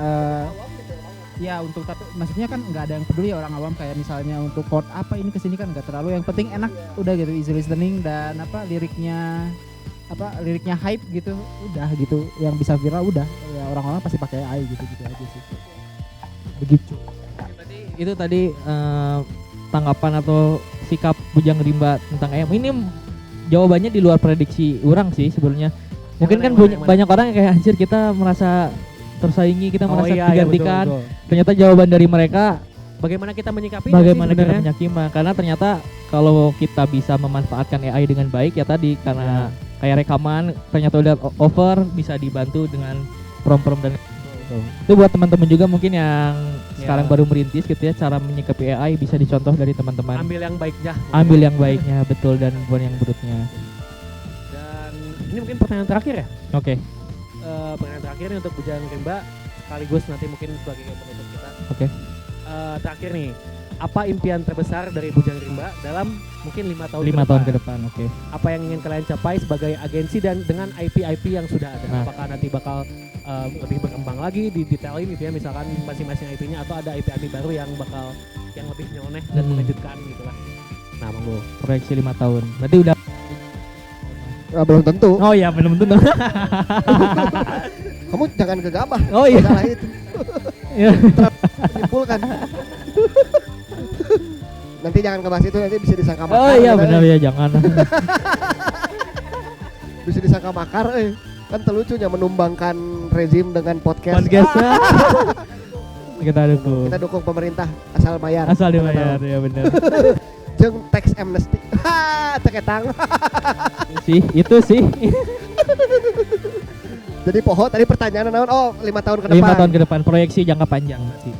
ya untuk, tapi maksudnya kan enggak ada yang peduli ya orang awam, kayak misalnya untuk chord apa ini kesini kan enggak terlalu, yang penting enak udah gitu, easy listening, dan liriknya hype gitu, udah gitu, yang bisa viral udah ya orang-orang pasti pakai AI gitu aja sih. Begitu. Itu tadi tanggapan atau sikap Bujang Rimba tentang AI. Ini jawabannya di luar prediksi orang sih sebenarnya. Mungkin kan banyak orang yang kayak anjir kita merasa tersaingi, kita merasa digantikan. Betul. Ternyata jawaban dari mereka bagaimana kita menyikapi? Karena ternyata kalau kita bisa memanfaatkan AI dengan baik ya tadi, karena kayak rekaman ternyata udah over, bisa dibantu dengan prompt dan itu buat teman-teman juga mungkin yang sekarang baru merintis gitu ya, cara menyikapi AI bisa dicontoh dari teman-teman. Ambil yang baiknya betul, dan bukan yang buruknya. Dan ini mungkin pertanyaan terakhir ya. Oke. Pertanyaan terakhir nih untuk Bujang Rimba, sekaligus nanti mungkin sebagai penutup kita. Oke. Terakhir nih, apa impian terbesar dari Bujang Rimba dalam mungkin 5 tahun 5 tahun ke depan, oke. apa yang ingin kalian capai sebagai agensi dan dengan IP-IP yang sudah ada. Nah. Apakah nanti bakal lebih berkembang lagi di detailin gitu ya, misalkan masing-masing IP-nya atau ada IP-IP baru yang bakal yang lebih nyeleneh dan mengejutkan gitu lah. Nah, monggo. Proyeksi 5 tahun. Berarti udah Belum tentu. oh iya belum tentu. Kamu jangan gegabah. Oh iya. Masalah itu. Iya. Menyimpulkan. Nanti jangan ngebahas itu, nanti bisa disangka makar. Oh iya gitu, benar ya, jangan. Bisa disangka makar, kan terlucunya menumbangkan rezim dengan podcast. Podcastnya kita dukung. Kita dukung pemerintah asal bayar. Asal dibayar ya benar. Jeung tax amnesty. Teketang. Itu sih. Jadi poho tadi pertanyaan naon? Oh, 5 tahun ke 5 depan. tahun ke depan proyeksi jangka panjang sih.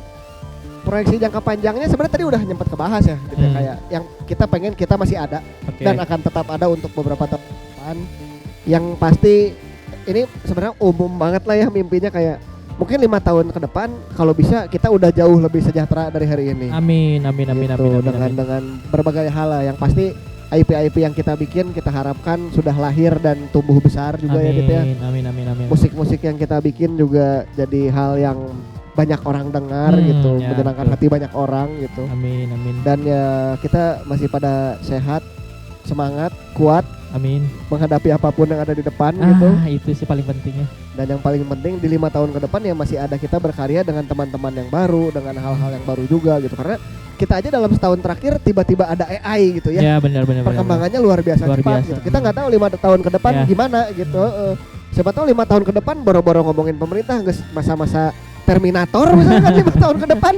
Proyeksi jangka panjangnya sebenarnya tadi udah nyempet kebahas ya, gitu ya, kayak yang kita pengen kita masih ada Oke. dan akan tetap ada untuk beberapa tahun ke depan. Yang pasti ini sebenarnya umum banget lah ya mimpinya, kayak mungkin 5 tahun ke depan kalau bisa kita udah jauh lebih sejahtera dari hari ini. Amin amin amin Gitu, amin amin. dengan berbagai hal lah, yang pasti IP-IP yang kita bikin kita harapkan sudah lahir dan tumbuh besar juga ya gitu ya. Amin amin amin. Musik-musik yang kita bikin juga jadi hal yang banyak orang dengar gitu, ya, menyenangkan betul. hati banyak orang gitu. Amin amin. Dan ya kita masih pada sehat, semangat, kuat Amin. menghadapi apapun yang ada di depan gitu. Itu sih paling pentingnya. Dan yang paling penting di 5 tahun ke depan ya masih ada kita berkarya dengan teman-teman yang baru, dengan hal-hal yang baru juga gitu. Karena kita aja dalam setahun terakhir tiba-tiba ada AI gitu ya. Ya benar benar. Perkembangannya luar biasa Luar cepat biasa. gitu. Kita nggak tahu 5 tahun ke depan Ya. gimana gitu. Siapa tahu 5 tahun ke depan boro-boro ngomongin pemerintah geus masa-masa Terminator misalkan 5 tahun ke depan.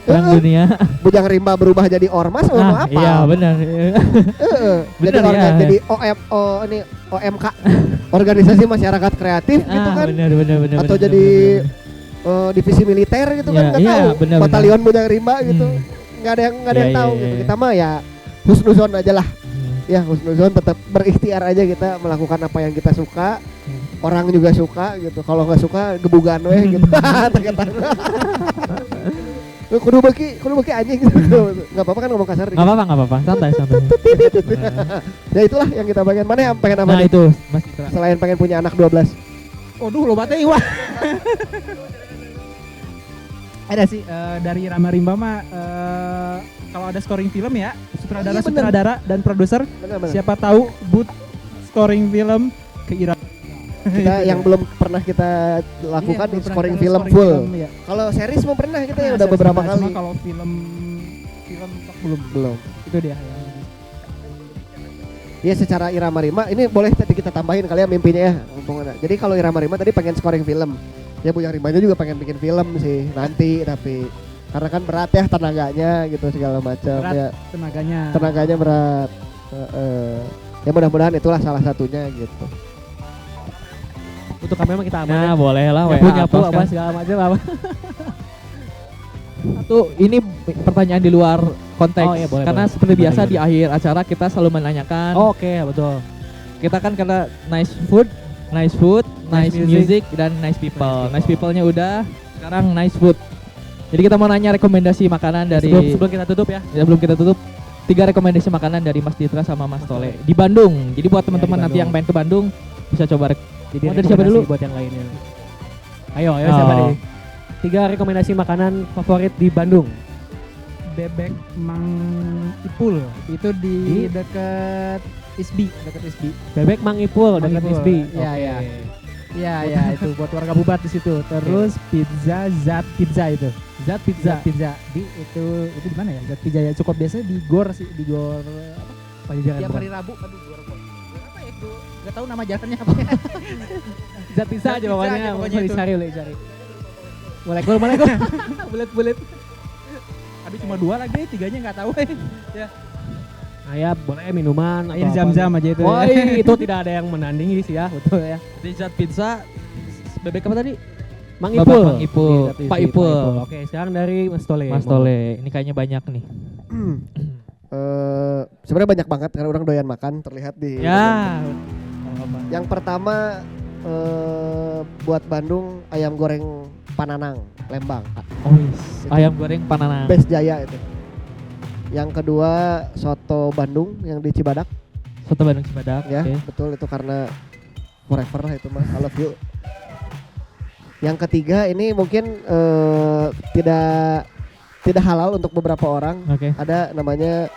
Perang dunia. Bujang Rimba berubah jadi ormas mau apa? Iya benar. Jadi Bener ya. jadi OMK organisasi masyarakat kreatif gitu kan. Benar. Atau jadi divisi militer gitu kan, Ya, nggak iya, tahu. bener. Batalion Bujang Rimba gitu. Nggak ada yang Iya, tahu iya, gitu. iya. Kita mah ya husnuzon aja lah. Ya husnuzon, tetap berikhtiar aja kita melakukan apa yang kita suka. Orang juga suka gitu. Kalau nggak suka gebugan weh gitu. kudu beki anjing gitu. Nggak apa-apa kan ngomong kasar. Nggak apa-apa, santai. Ya itulah yang kita pengen. Mana yang pengen apa Nah nih? itu Mas Citra. Selain pengen punya anak 12. Waduh, lo bateng wah. Ada sih dari Rama Rimba mah kalau ada scoring film ya, sutradara dan produser, Benar. siapa tahu boot scoring film ke Ira. Kita yang belum pernah kita lakukan Iya, belum scoring pernah film scoring full. ya. Kalau series mau pernah kita ya Nah, udah series beberapa cuma kali. kalau film tok belum. Itu dia yang Iya, secara Irama Rima ini boleh tadi kita tambahin kali ya mimpinya ya. Mumpung ada. Jadi kalau Irama Rima tadi pengen scoring film. Ya Bujang Rimanya juga pengen bikin film sih nanti, tapi karena kan berat ya tenaganya gitu segala macam berat ya. tenaganya berat. Ya mudah-mudahan itulah salah satunya gitu. Untuk kami memang kita aman. Nah boleh lah. Nyapu apa segala macam apa. Satu ini pertanyaan di luar konteks. Oh, iya, boleh, Karena boleh. seperti biasa Gimana? di akhir acara kita selalu menanyakan. Oke, betul. Kita kan karena nice food, nice music, dan nice people. Nice people-nya udah, sekarang nice food. Jadi kita mau nanya rekomendasi makanan dari Sebelum kita tutup ya. sebelum kita tutup 3 rekomendasi makanan dari Mas Citra sama Mas Tole di Bandung. Jadi buat teman-teman di nanti yang Bandung. main ke Bandung bisa coba Jadi Mau dari siapa dulu? rekomendasi buat yang lainnya. Ayo siapa nih? 3 rekomendasi makanan favorit di Bandung. Bebek Mang Ipul itu di dekat ISBI, Bebek Mang Ipul Mang dekat Ipul. ISBI. Iya, Oke. iya. Iya itu buat warga Bubat di situ. Terus pizza Zat Pizza itu. Zat Pizza. Zat Pizza di itu di mana ya? Zat Pizza ya cukup biasa di Gor sih, di Gor apa? Pajajaran Tiap bukan? hari Rabu. Aduh, Gor apa ya itu? Enggak tahu nama jalannya apa. Zat Pizza Zat aja Pizza pokoknya. aja pokoknya itu. Cari. Molekul. Bulet. Aduh cuma 2 lagi, 3-nya enggak tahu. Ya. Ayah boleh minuman atau Ini apa jam-jam gitu. aja itu. Oh ya. itu tidak ada yang menandingi sih ya, betul ya. di Zat Pizza. Bebek apa tadi? Mang Bapak Ipul. Mang Ipul. Di Zat Pak Pizza, Ipul. Oke, sekarang dari Mas Tole. Mas Tole, ini kayaknya banyak nih. Sebenarnya banyak banget karena orang doyan makan terlihat di Ya. Yang pertama buat Bandung ayam goreng Pananang Lembang. Oh, ayam goreng Pananang. Best Jaya itu. Yang kedua soto Bandung yang di Cibadak. Soto Bandung Cibadak. Ya, Oke. betul itu karena forever lah itu mah. I love you. Yang ketiga ini mungkin tidak halal untuk beberapa orang. Oke. Ada namanya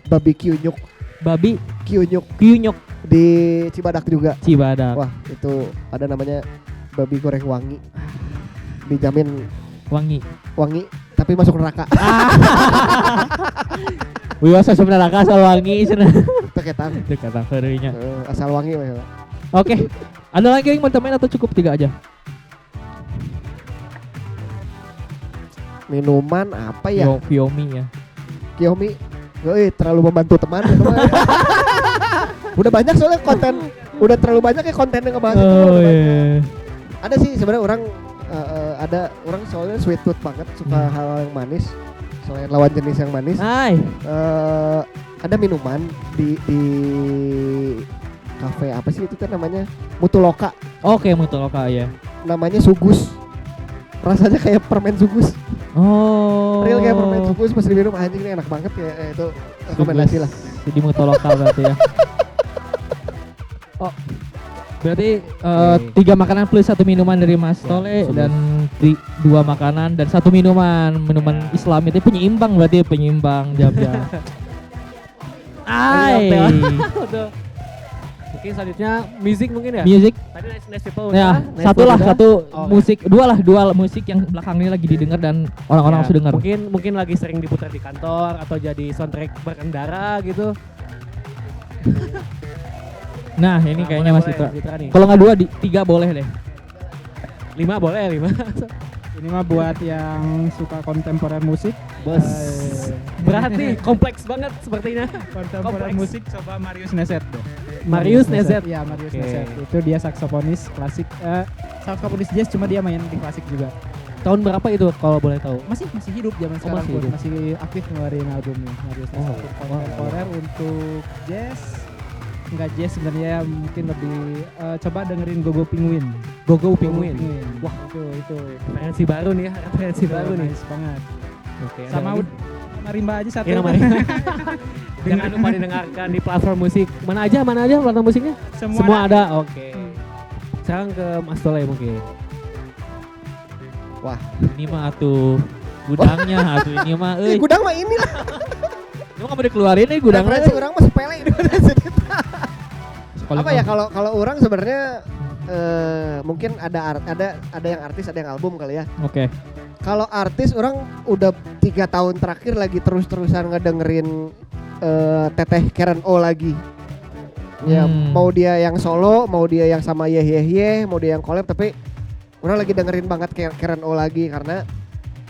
babi kyunyuk. Babi Kyunyuk Kyunyuk di Cibadak juga. Cibadak. Wah, itu ada namanya babi goreng wangi. Dijamin Wangi. wangi tapi masuk neraka. Wios sebenarnya asal wangi cenah. Itu ketang. Itu kata heureunya. Asal wangi mah. Oke. Ada lagi yang mau tambahin atau cukup 3 aja? Minuman apa ya? Xiaomi ya. Kiyomi. Terlalu membantu teman gitu mah. Udah banyak soalnya konten. Udah terlalu banyak ya konten yang ngebahas itu. Oh iya. Ada sih sebenarnya orang ada orang soalnya sweet tooth banget, suka hal yang manis. Selain lawan jenis yang manis. Hai. Ada minuman di kafe apa sih itu kan namanya? Mutuloka. Oke, Mutoloka ya. Namanya Sugus. Rasanya kayak permen Sugus. Oh. Real kayak permen Sugus pas diminum anjing ini enak banget ya. Itu rekomendasi lah. Jadi Mutoloka berarti ya. Oh. Berarti 3 makanan plus 1 minuman dari Mas Tole dan 2 makanan dan 1 minuman Islam itu penyeimbang berarti penyeimbang jam-jam. Ai. Mungkin selanjutnya musik mungkin ya. Music. Tadi Nice People Ya, udah, Nice satu People lah udah. satu Oke. musik, dua musik yang belakang ini lagi didengar dan orang-orang Ya, harus dengar. Mungkin lagi sering diputar di kantor atau jadi soundtrack berkendara gitu. Nah, ini kayaknya Mas Citra. nih. Kalau nggak 2, 3 boleh deh. 5 boleh 5. Ini mah buat yang suka kontemporer musik. Bos. Berat nih, kompleks banget sepertinya. Kontemporer Kompleks. musik coba Marius Neset deh. Marius Neset. Iya, Marius Oke. Neset. Itu dia saksofonis klasik, saksofonis jazz cuma dia main di klasik juga. Tahun berapa itu kalau boleh tahu? Masih hidup zaman sekarang masih pun, hidup. masih aktif ngeluarin albumnya Marius Neset. Untuk kontemporer untuk jazz enggak jazz sebenarnya mungkin lebih coba dengerin Gogo Penguin. Gogo Penguin. Wah, itu Referensi baru nih ya, referensi baru nih. nice banget. Oke. Sama ada lagi? Marimba aja satu. Iya, mari. Jangan lupa didengarkan di platform musik. Mana aja platform musiknya? Semua ada. Oke. Sekarang ke Mas Tole mungkin. Wah, Ini mah atuh gudangnya atuh ini mah euy. gudang mah ini lah. Lu enggak mau dikeluarin nih gudang Referensi orang mah sepele itu. Kalau Apa ya kalau orang sebenarnya mungkin ada yang artis, ada yang album kali ya. Oke. Kalau artis orang udah 3 tahun terakhir lagi terus-terusan ngedengerin Teteh Karen O lagi. Ya mau dia yang solo, mau dia yang sama Ye, mau dia yang collab, tapi orang lagi dengerin banget Karen O lagi karena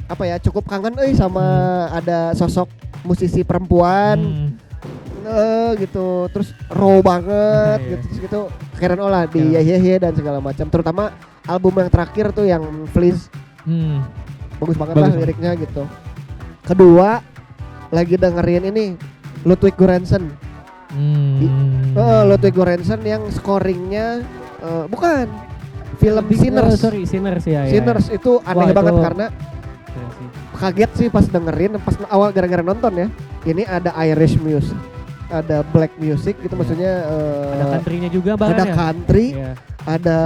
apa ya, cukup kangen sama ada sosok musisi perempuan gitu, terus raw banget Iya. gitu, terus gitu Karen O lah di Ye dan segala macam, terutama album yang terakhir tuh yang Fleece. Bagus banget lah liriknya gitu. Kedua lagi dengerin ini Ludwig Göransson. Ludwig Göransson yang scoringnya bukan film Sinners. Sinners ya. Sinners itu aneh Wah, banget itu- karena kaget sih pas dengerin, pas awal gara-gara nonton ya. Ini ada Irish music, ada black music gitu, maksudnya Ada country-nya juga ada bahkan ya. country, Iya. ada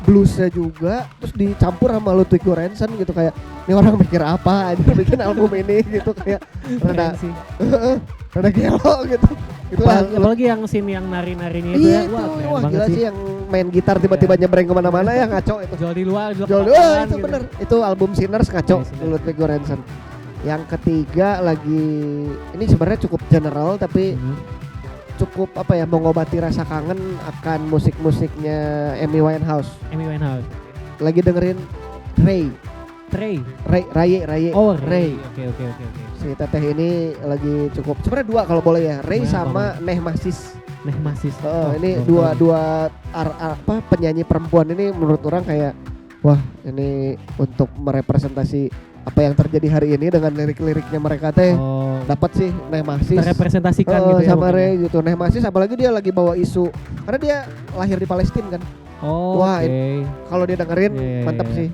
bluesnya juga, terus dicampur sama Ludwig Göransson gitu, kayak ini orang mikir apa aja bikin album ini gitu, kayak rada Keren sih. rada gelo gitu. Itulah Apalagi yang scene yang nari-narinya itu iya ya. itu, Keren wah banget gila sih yang main gitar tiba-tiba nyebreng kemana-mana ya, ngaco itu. Jual di luar, jual Jual ke itu lapangan gitu. bener, itu album Sinners ngaco, Iya, Sinners. Ludwig Göransson. Yang ketiga lagi, ini sebenarnya cukup general tapi cukup apa ya, mengobati rasa kangen akan musik-musiknya Amy Winehouse. Amy Winehouse. Lagi dengerin Ray. Oh, Ray. Oke. Si teteh ini lagi cukup, sebenarnya 2 kalau boleh ya, Ray Boleh, sama Neh Masis. Nah, masih. Ini dua penyanyi perempuan ini menurut orang kayak wah, ini untuk merepresentasi apa yang terjadi hari ini dengan lirik-liriknya mereka teh. Dapat sih Neh Masis Terrepresentasikan gitu ya. sama mungkin ya. Ray gitu. Neh Masis apalagi dia lagi bawa isu karena dia lahir di Palestina kan. Oh, Wah, kalau dia dengerin Iya, mantap iya. sih.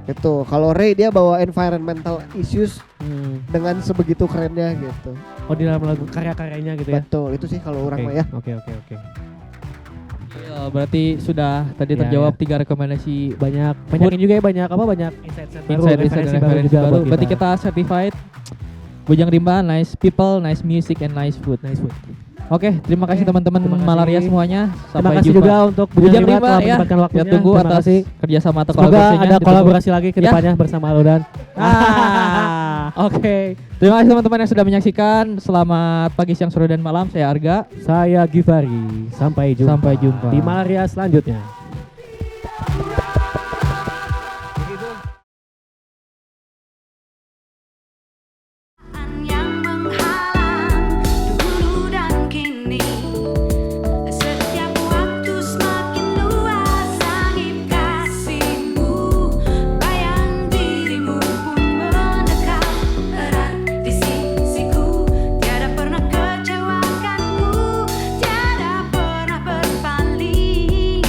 Itu kalau Ray dia bawa environmental issues dengan sebegitu kerennya gitu. Oh di dalam lagu karya-karyanya gitu ya. Betul, itu sih kalau orang mah ya. Oke. Ya, berarti sudah tadi Ya, terjawab 3 rekomendasi Banyak ini juga ya banyak insight baru, insight referensi dan baru referensi juga baru. buat Berarti kita certified Bujang Rimba, nice people, nice music, and nice food. Nice food. Oke, terima kasih teman-teman terima kasih. Malaria semuanya. Terima Sampai kasih jumpa. juga untuk Bujang Bujang Rimba Rimba telah ya. menyempatkan waktunya. Ya tunggu Terima atas kasih. kerjasama atau Semoga kolaborasinya. ada Ditunggu. kolaborasi lagi ke Ya. depannya bersama Alodan. Oke. Terima kasih teman-teman yang sudah menyaksikan. Selamat pagi, siang, sore, dan malam. Saya Arga. Saya Givari. Sampai jumpa. Di Malaria selanjutnya. yang menghalang dulu dan kini, setiap waktu semakin luas langit kasihmu, bayang dirimu pun mendekat erat di sisiku, tiada pernah kecewakanku, tiada pernah berpaling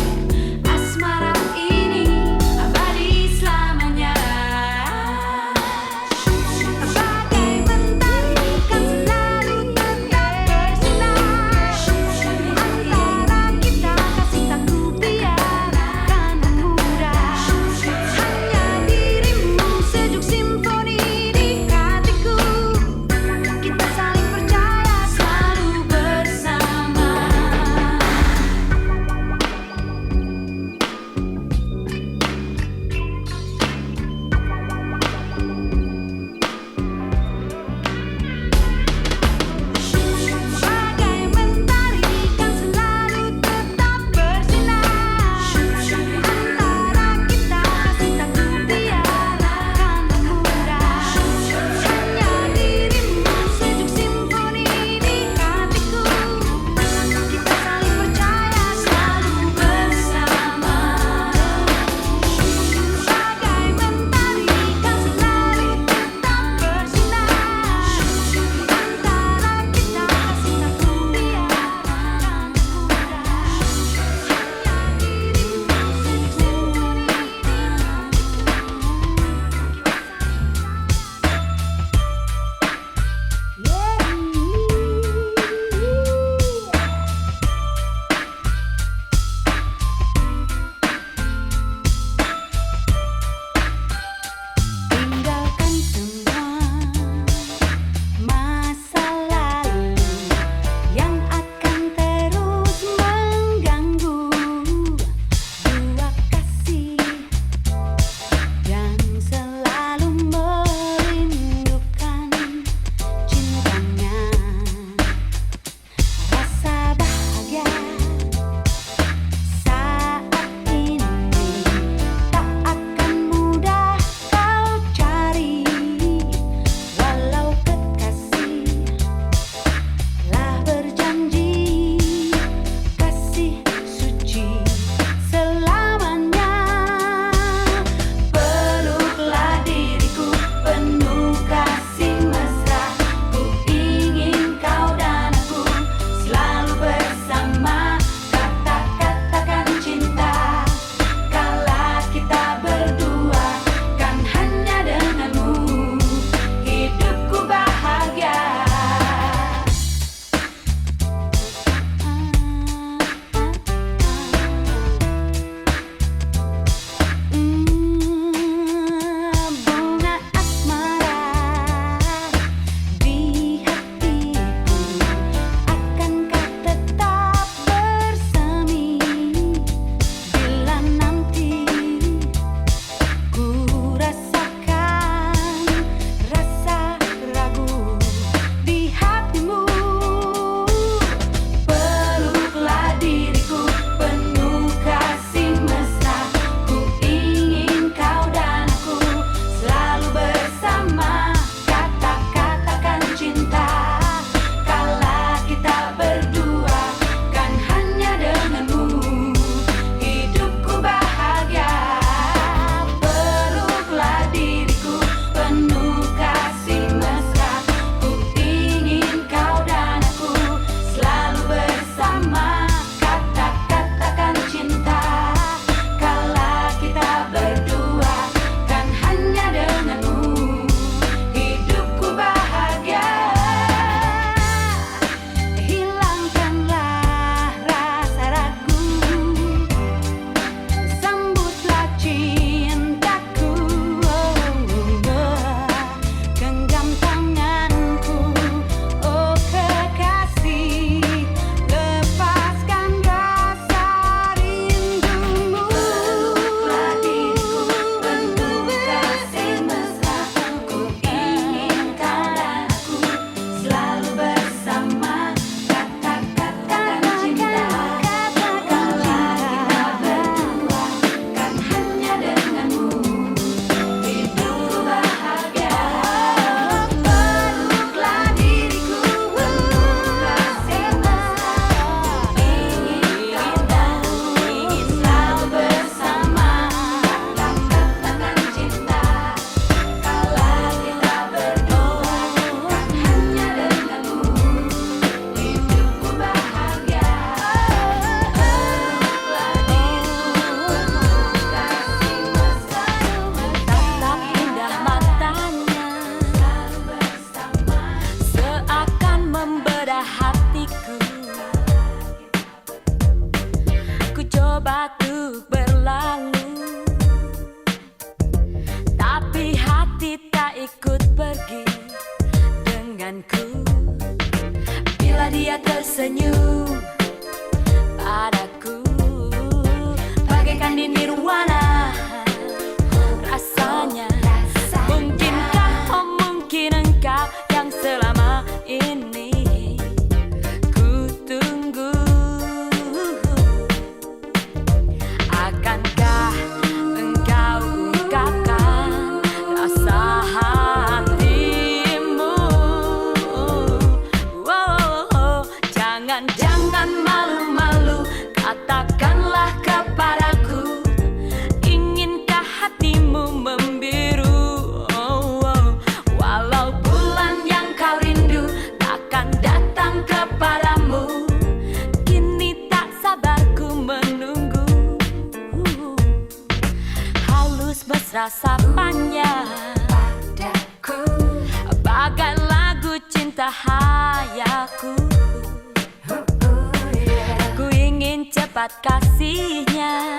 denganku. Bila dia tersenyum padaku, bagaikan di nirwana rasanya. Mungkinkah, oh mungkin engkau yang selama ini ku tunggu. Akankah engkau ungkapkan rasa hatimu? Jangan malu-malu, katakanlah kepadaku, inginkah hatimu membiru? Walau bulan yang kau rindu takkan datang kepadamu, kini tak sabar ku menunggu. Halus mesra sapanya padaku, bagai lagu cinta hayalku. Ku ingin cepat kasihnya,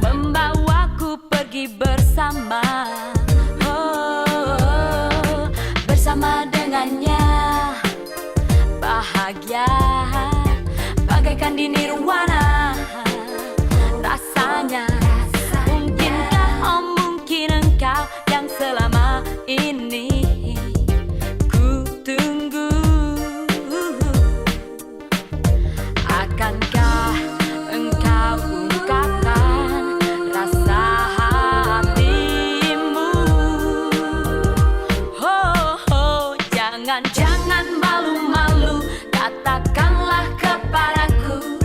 membawaku pergi bersama. Bersama dengannya bahagia, bagaikan di nirwana rasanya. Mungkinkah, oh mungkin engkau yang selama ini ku tunggu. Akankah engkau ungkapkan rasa hatimu? Jangan malu-malu, katakanlah kepadaku,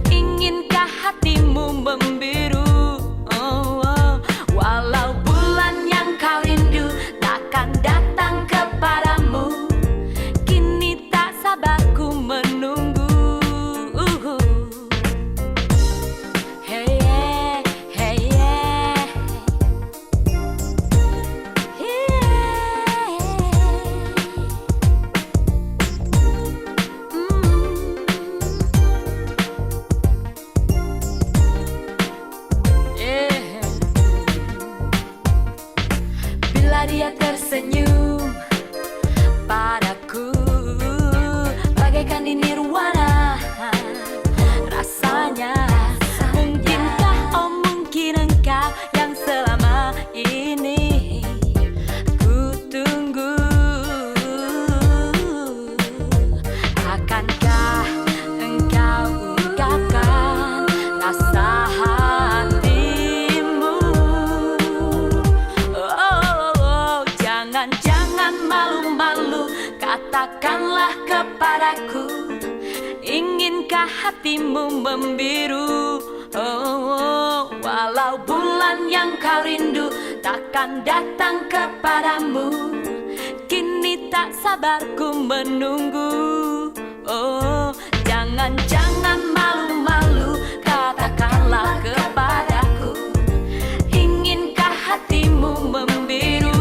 inginkah hatimu membiru? Walau bulan yang kau rindu takkan datang kepadamu, kini tak sabar ku menunggu. Hey yeah, hey yeah. Bila dia tersenyum padaku, bagaikan di nirwana rasanya. Mungkinkah, oh mungkin engkau yang selama ini ku tunggu. Akankah engkau ungkapkan rasa hatimu? Jangan malu-malu, katakanlah kepadaku, inginkah hatimu membiru? Walau bulan yang kau rindu takkan datang kepadamu, kini tak sabar ku menunggu. Jangan malu-malu, katakanlah kepadaku, inginkah hatimu membiru?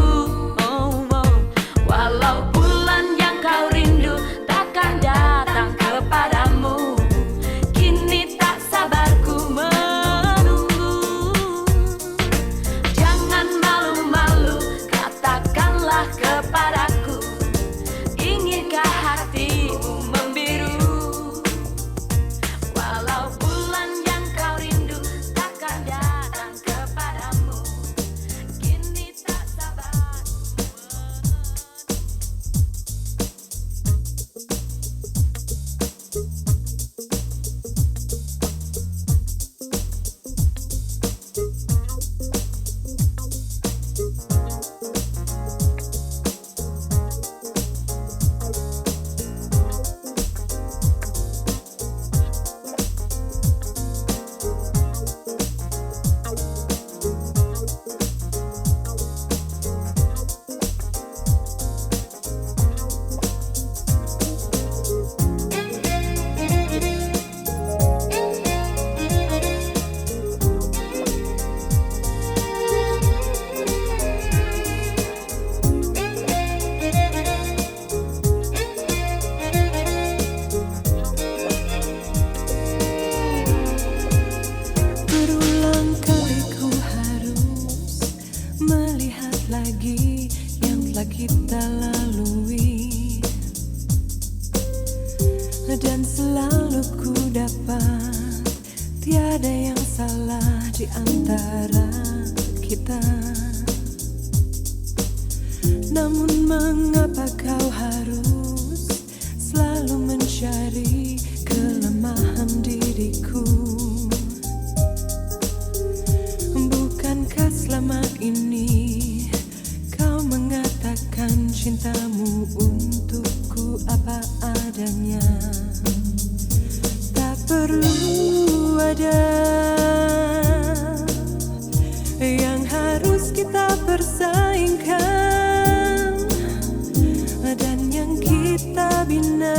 Walau bulan yang kau rindu takkan datang kepadamu, kini tak sabar ku menunggu. Jangan malu-malu, katakanlah kepadaku, inginkah hatimu membiru? Walau bulan yang kau rindu takkan datang kepadamu, kini tak sabar. kita lalui, dan selalu ku dapat tiada yang salah di antara kita. Namun mengapa kau harus selalu mencari kelemahan diriku? Bukankah selama ini kau mengatakan cintamu untukku apa adanya? Tak perlu ada yang harus kita persaingkan, dan yang kita bina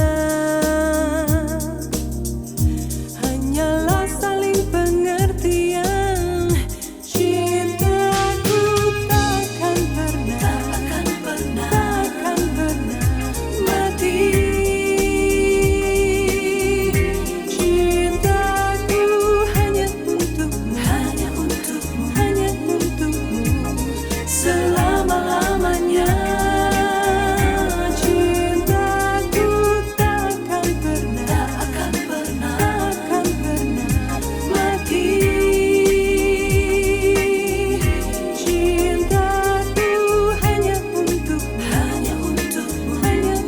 hanyalah saling pengertian. Cintaku takkan pernah mati. Cintaku hanya untukmu, selama-lamanya. Cintaku takkan pernah mati. Cintaku hanya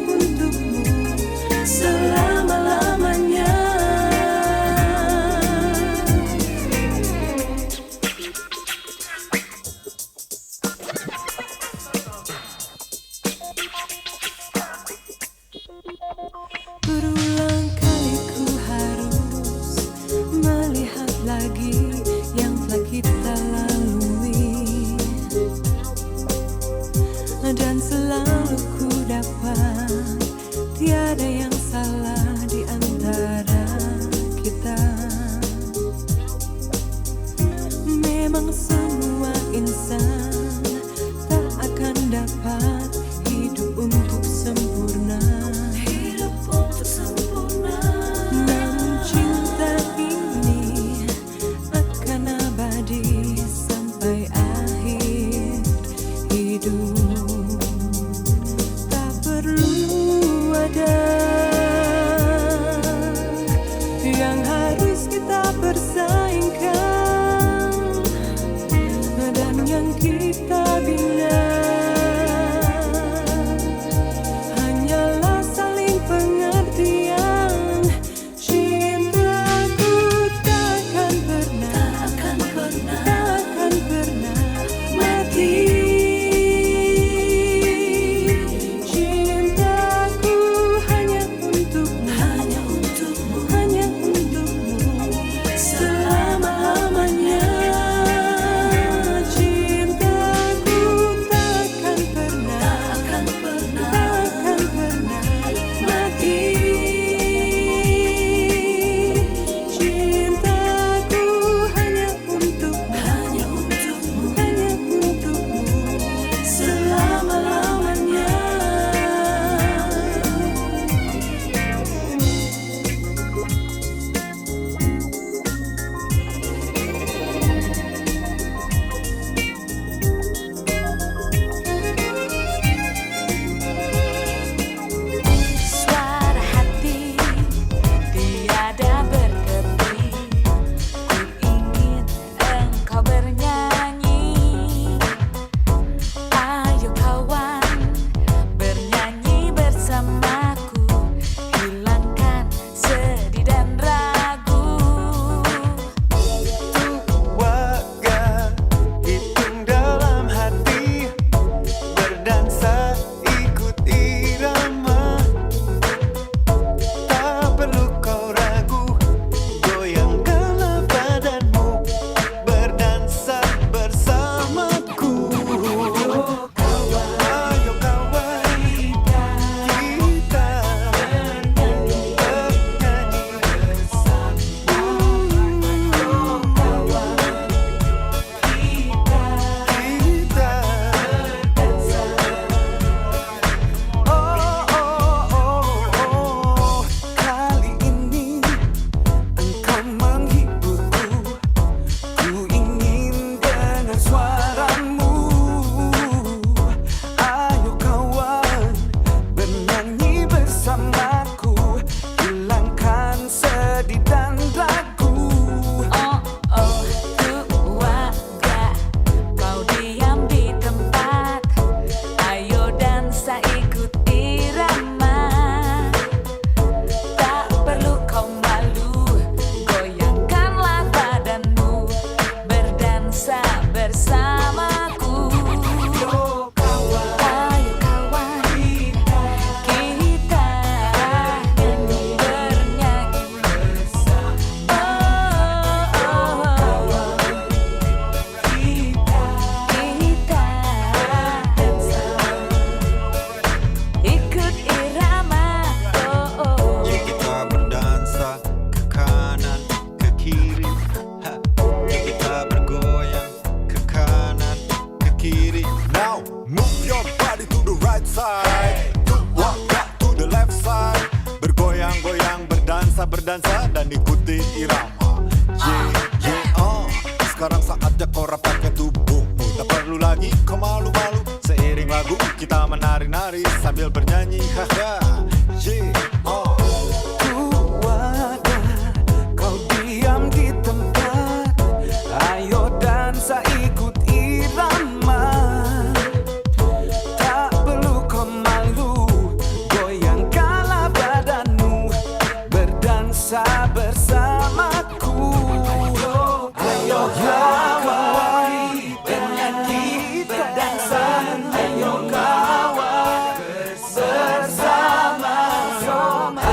untukmu, selama-lamanya. Berulang kali ku harus melihat lagi yang telah kita lalui, dan selalu ku dapat tiada yang salah di antara kita. Memang semua insan tak akan dapat hidup untuk sempurna. Namun cinta ini akan abadi sampai akhir hidup. Tak perlu ada yang harus kita persaingkan, dan yang kita Terbiasa berdansa dan ikuti irama. Sekarang saatnya kau rapatkan tubuhmu. Tak perlu lagi kau malu-malu. Seiring lagu kita menari-nari sambil bernyanyi. Kuada, kau diam di tempat. Ayo dansa ikut irama. Tak perlu kau malu, goyangkanlah badanmu, berdansa bersamaku. Ayo kawan, bernyanyi berdansa. Ayo kawan, bersama-sama.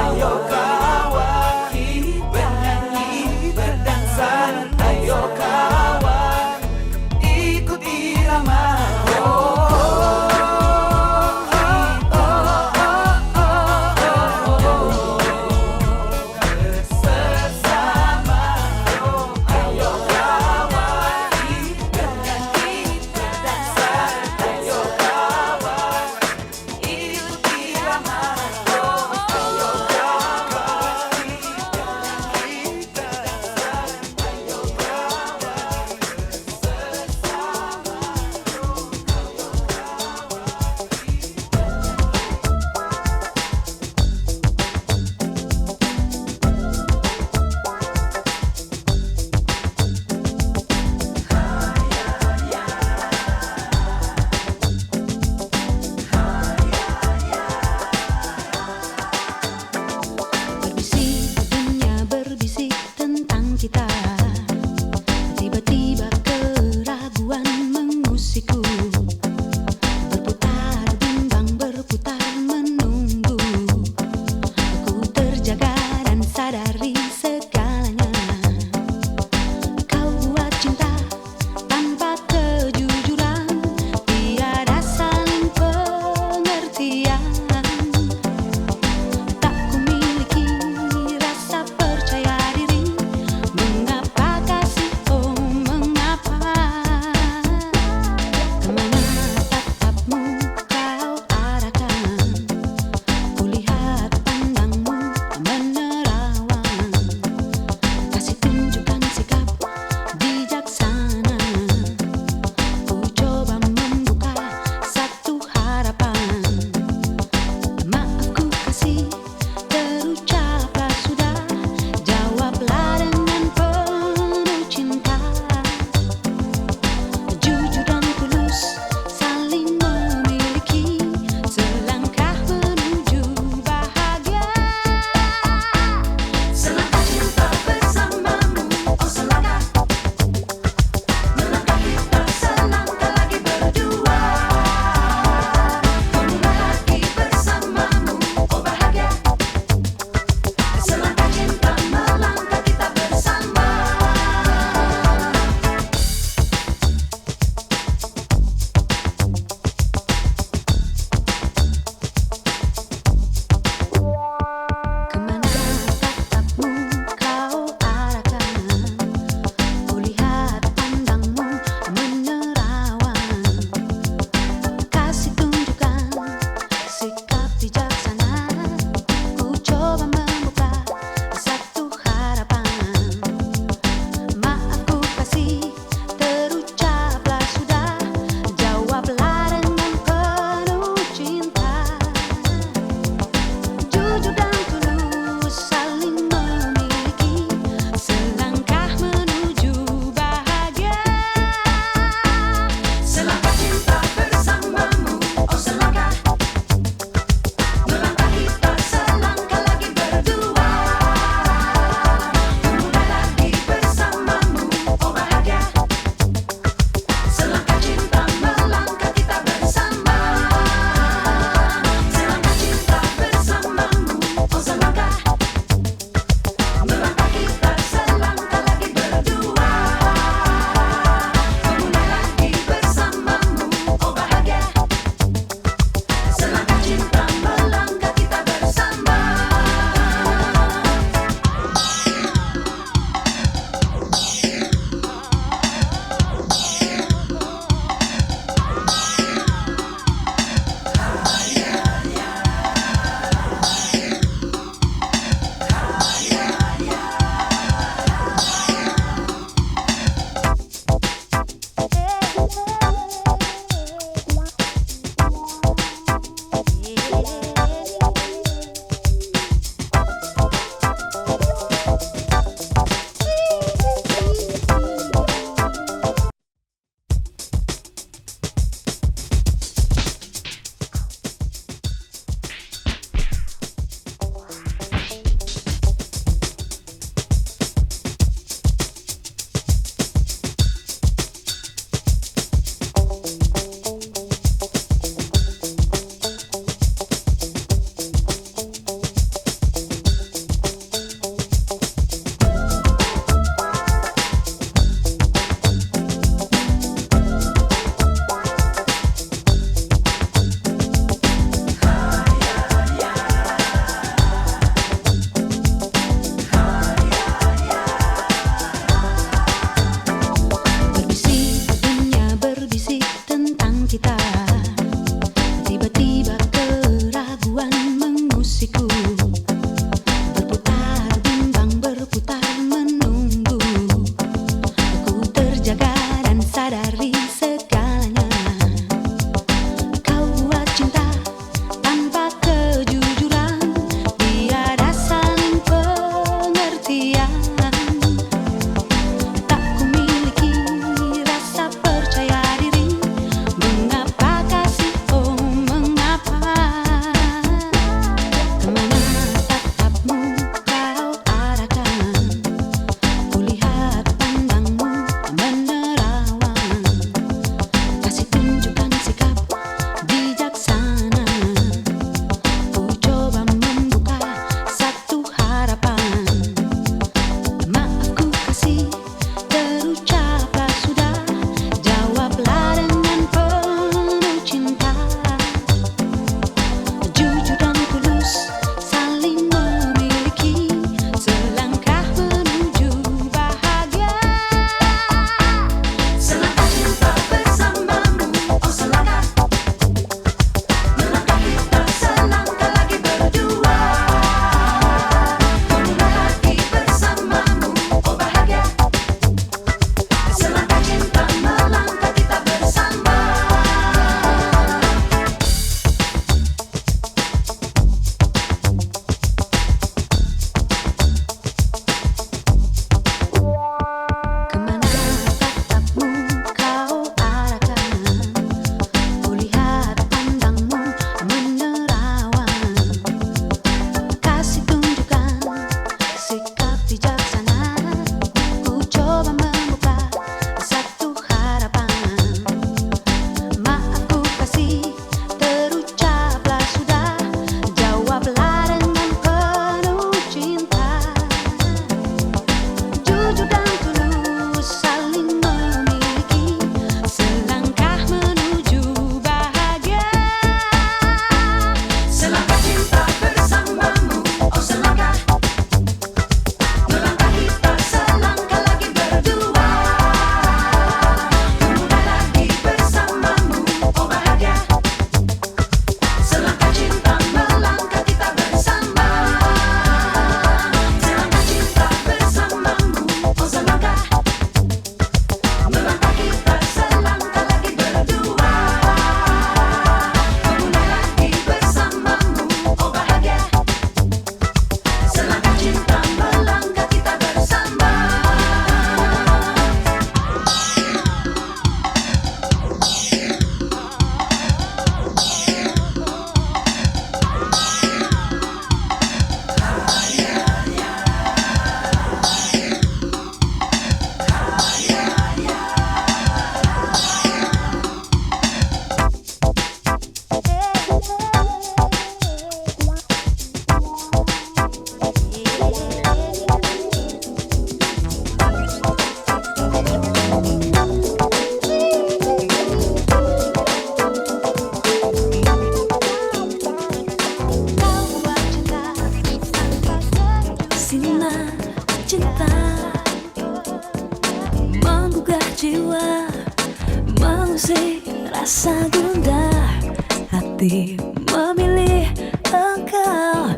memilih engkau,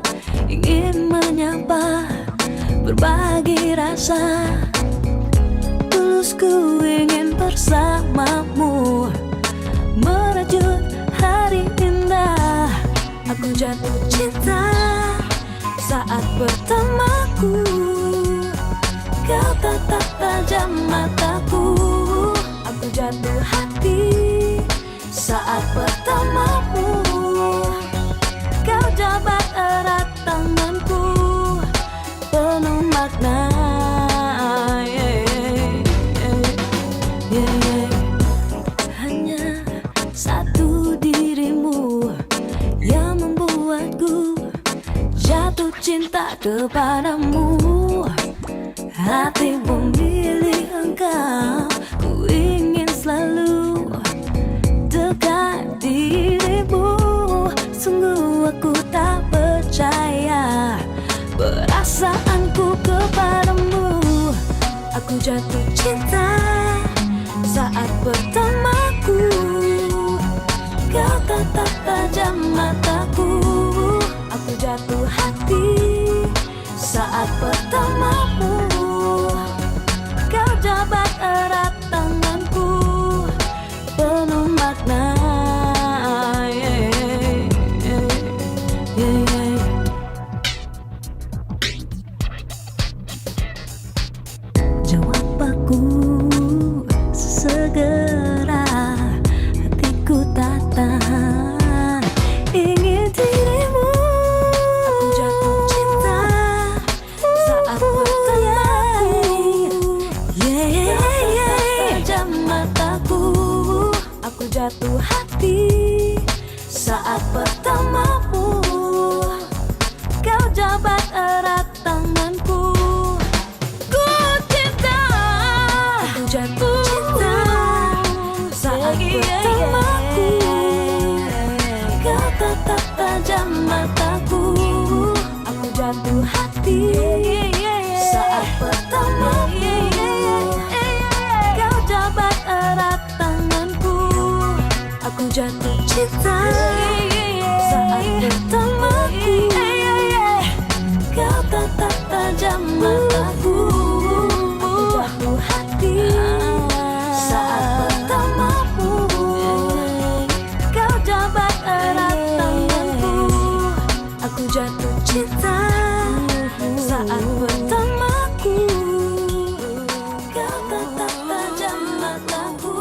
ingin menyapa, berbagi rasa. Tulus ku ingin bersamamu, merajut hari indah. Aku jatuh cinta saat bertemaku, kau tatap tajam mataku. Aku jatuh hati saat bertemamu, kau jabat erat tanganku, penuh makna. Hanya satu dirimu yang membuatku jatuh cinta kepadamu. Hati memilih engkau, ku ingin selalu dekat dirimu. Sungguh aku tak percaya perasaanku kepadamu. Aku jatuh cinta saat bertemaku, kau tatap tajam mataku. Aku jatuh hati saat bertemamu, kau jabat erat tanganku, penuh makna. Jawab aku segera, hatiku tak tahan ingin dirimu. Aku jatuh cinta saat bertemaku, tajam mataku. Aku jatuh hati saat bertemamu, kau jabat erat tanganku. Ku cinta, aku jatuh cinta saat bertemaku, kau tatap tajam mataku. Aku jatuh hati saat bertemamu, kau jabat erat tanganku. Aku jatuh cinta saat bertemaku, kau tatap tajam mataku. Aku jatuh hati saat bertemamu, kau jabat erat tanganku. Aku jatuh cinta saat bertemaku, kau tatap tajam mataku.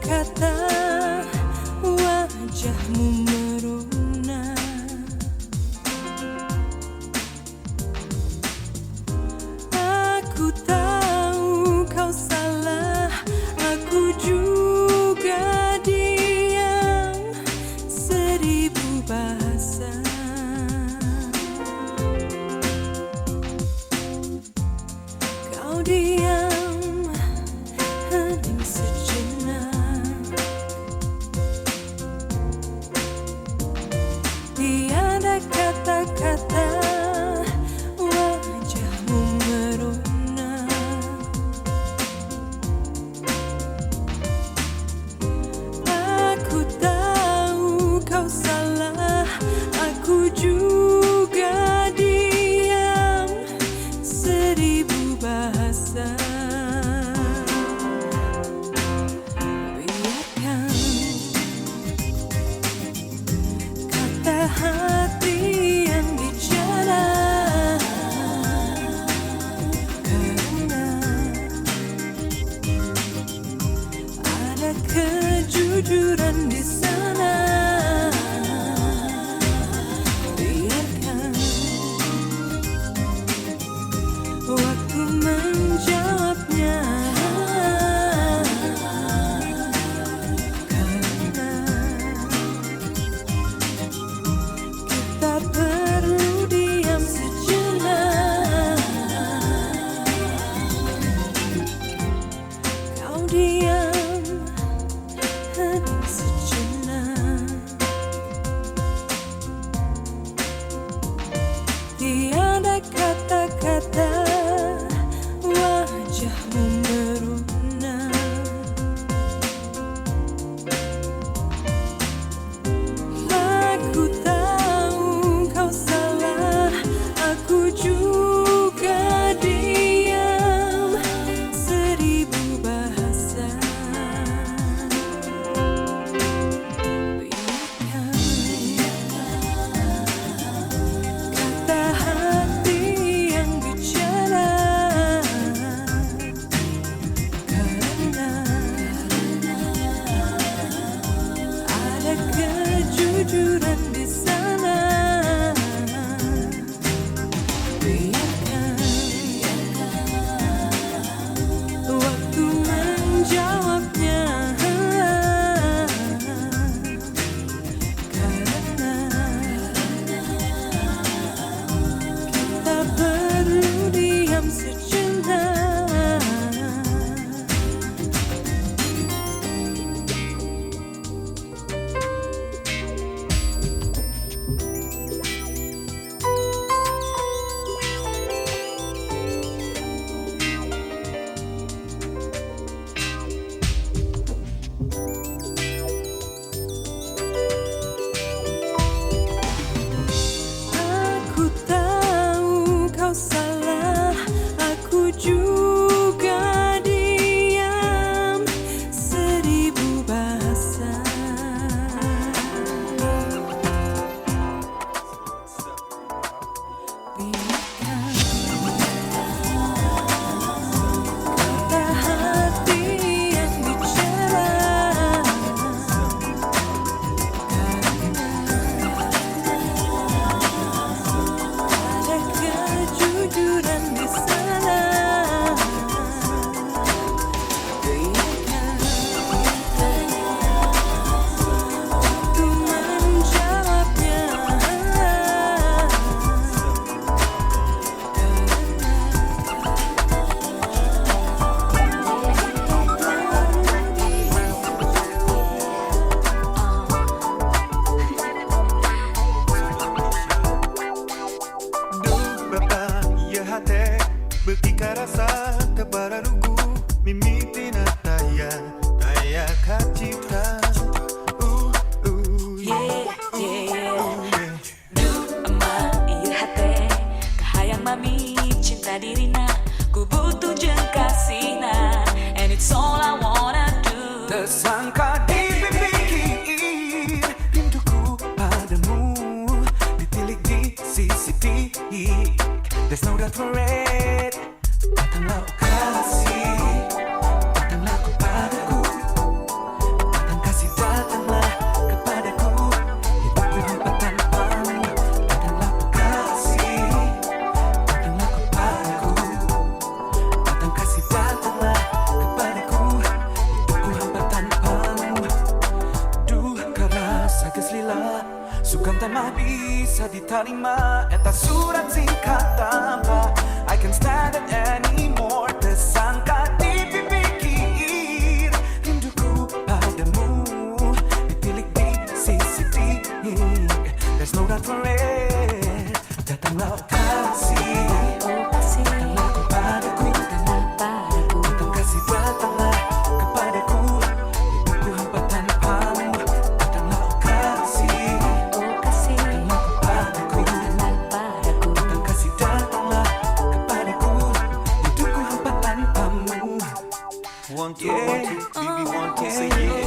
kata wajahmu merona. Aku tahu kau salah, aku juga diam, seribu bahasa. Kau diam, hening sejenak. Tiada kata-kata, wajahmu merona. Aku tahu kau salah, aku juga diam, seribu bahasa. Biarkan kata hati yang bicara, karena ada kejujuran di sana. Biarkan waktu menjawabnya, karena kita perlu diam sejenak. Kau diam, hening sejenak. Tiada kata-kata, wajahmu merona. Aku tahu kau salah, aku juga diam, seribu bahasa. Biarkan kata hati yang bicara, karena ada kejujuran di sana. Biarkan waktu menjawabnya, karena kita perlu diam sejenak. Aku tahu kau salah, aku juga diam, seribu bahasa. Biarkan kata hati yang bicara, karena ada kejujuran di sana. Biarkan waktu menjawabnya, Duh bapa ya hati Betika rasa kepada lugu Mimiti na taya Taya kacipta Yeah, yeah. yeah. Duh ama iya hati kahayang mami cinta dirina, ku butuh jeung kasihna, and it's all I wanna do. Tersangka dipikir rinduku padamu, ditilik di CCTV. There's no doubt for it. Datanglah kasih, datanglah kepadaku. terima eta surat singkat tanpa I can't stand it anymore. Tersangka dipikir rinduku padamu ditilik di CCTV. There's no doubt for it. Datanglah kasih, datanglah kepadaku, datang kasih datanglah kepadaku. Hidupku hampa tanpamu. Datanglah kasih, datanglah kepadaku, datang kasih datanglah kepadaku. Hidupku hampa tanpamu. One, two, baby, one, two, say yeah.